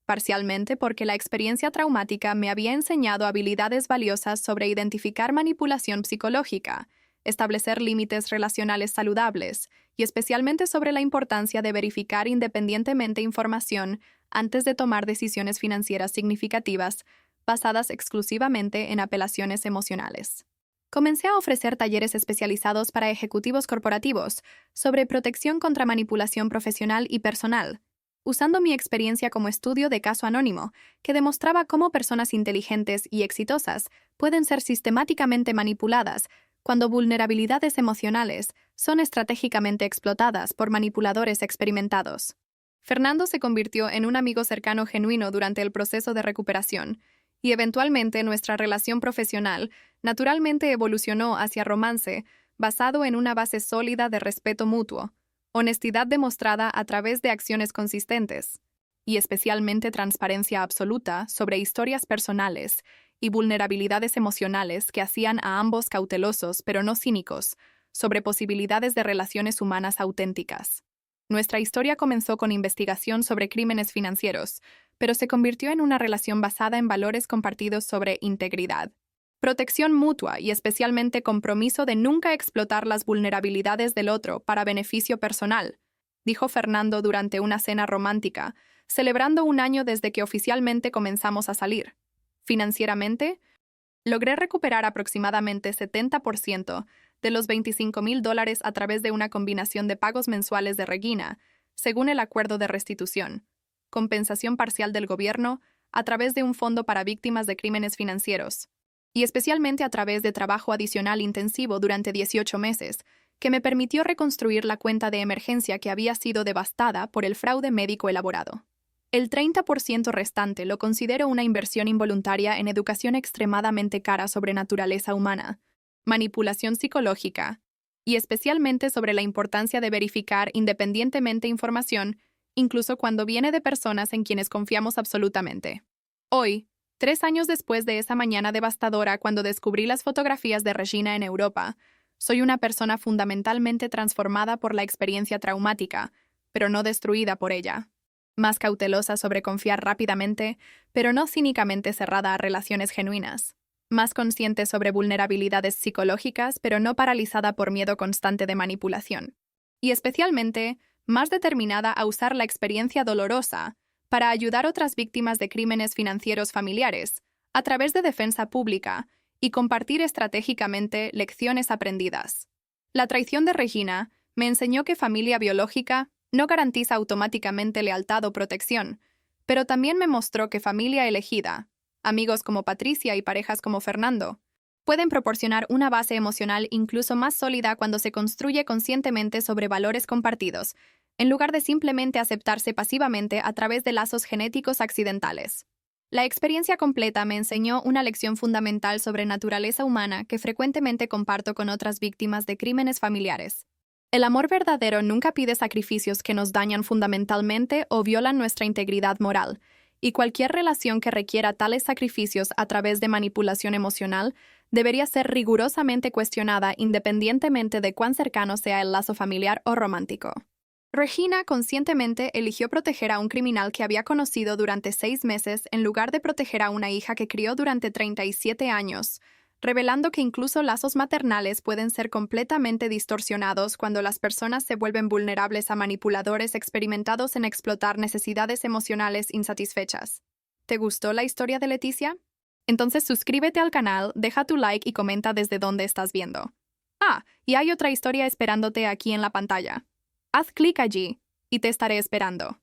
parcialmente porque la experiencia traumática me había enseñado habilidades valiosas sobre identificar manipulación psicológica, establecer límites relacionales saludables y especialmente sobre la importancia de verificar independientemente información antes de tomar decisiones financieras significativas basadas exclusivamente en apelaciones emocionales. Comencé a ofrecer talleres especializados para ejecutivos corporativos sobre protección contra manipulación profesional y personal, usando mi experiencia como estudio de caso anónimo, que demostraba cómo personas inteligentes y exitosas pueden ser sistemáticamente manipuladas cuando vulnerabilidades emocionales son estratégicamente explotadas por manipuladores experimentados. Fernando se convirtió en un amigo cercano genuino durante el proceso de recuperación, y eventualmente nuestra relación profesional naturalmente evolucionó hacia romance basado en una base sólida de respeto mutuo, honestidad demostrada a través de acciones consistentes, y especialmente transparencia absoluta sobre historias personales y vulnerabilidades emocionales que hacían a ambos cautelosos pero no cínicos sobre posibilidades de relaciones humanas auténticas. Nuestra historia comenzó con investigación sobre crímenes financieros, pero se convirtió en una relación basada en valores compartidos sobre integridad, protección mutua y especialmente compromiso de nunca explotar las vulnerabilidades del otro para beneficio personal, dijo Fernando durante una cena romántica, celebrando un año desde que oficialmente comenzamos a salir. Financieramente, logré recuperar aproximadamente 70% de los $25,000 a través de una combinación de pagos mensuales de Regina, según el acuerdo de restitución, compensación parcial del gobierno a través de un fondo para víctimas de crímenes financieros, y especialmente a través de trabajo adicional intensivo durante 18 meses, que me permitió reconstruir la cuenta de emergencia que había sido devastada por el fraude médico elaborado. El 30% restante lo considero una inversión involuntaria en educación extremadamente cara sobre naturaleza humana, manipulación psicológica, y especialmente sobre la importancia de verificar independientemente información, incluso cuando viene de personas en quienes confiamos absolutamente. Hoy, 3 años después de esa mañana devastadora cuando descubrí las fotografías de Regina en Europa, soy una persona fundamentalmente transformada por la experiencia traumática, pero no destruida por ella. Más cautelosa sobre confiar rápidamente, pero no cínicamente cerrada a relaciones genuinas. Más consciente sobre vulnerabilidades psicológicas, pero no paralizada por miedo constante de manipulación. Y especialmente, más determinada a usar la experiencia dolorosa para ayudar a otras víctimas de crímenes financieros familiares, a través de defensa pública, y compartir estratégicamente lecciones aprendidas. La traición de Regina me enseñó que familia biológica no garantiza automáticamente lealtad o protección, pero también me mostró que familia elegida, amigos como Patricia y parejas como Fernando, pueden proporcionar una base emocional incluso más sólida cuando se construye conscientemente sobre valores compartidos, en lugar de simplemente aceptarse pasivamente a través de lazos genéticos accidentales. La experiencia completa me enseñó una lección fundamental sobre naturaleza humana que frecuentemente comparto con otras víctimas de crímenes familiares. El amor verdadero nunca pide sacrificios que nos dañan fundamentalmente o violan nuestra integridad moral, y cualquier relación que requiera tales sacrificios a través de manipulación emocional debería ser rigurosamente cuestionada independientemente de cuán cercano sea el lazo familiar o romántico. Regina conscientemente eligió proteger a un criminal que había conocido durante 6 meses en lugar de proteger a una hija que crió durante 37 años, revelando que incluso lazos maternales pueden ser completamente distorsionados cuando las personas se vuelven vulnerables a manipuladores experimentados en explotar necesidades emocionales insatisfechas. ¿Te gustó la historia de Leticia? Entonces suscríbete al canal, deja tu like y comenta desde dónde estás viendo. Ah, y hay otra historia esperándote aquí en la pantalla. Haz clic allí y te estaré esperando.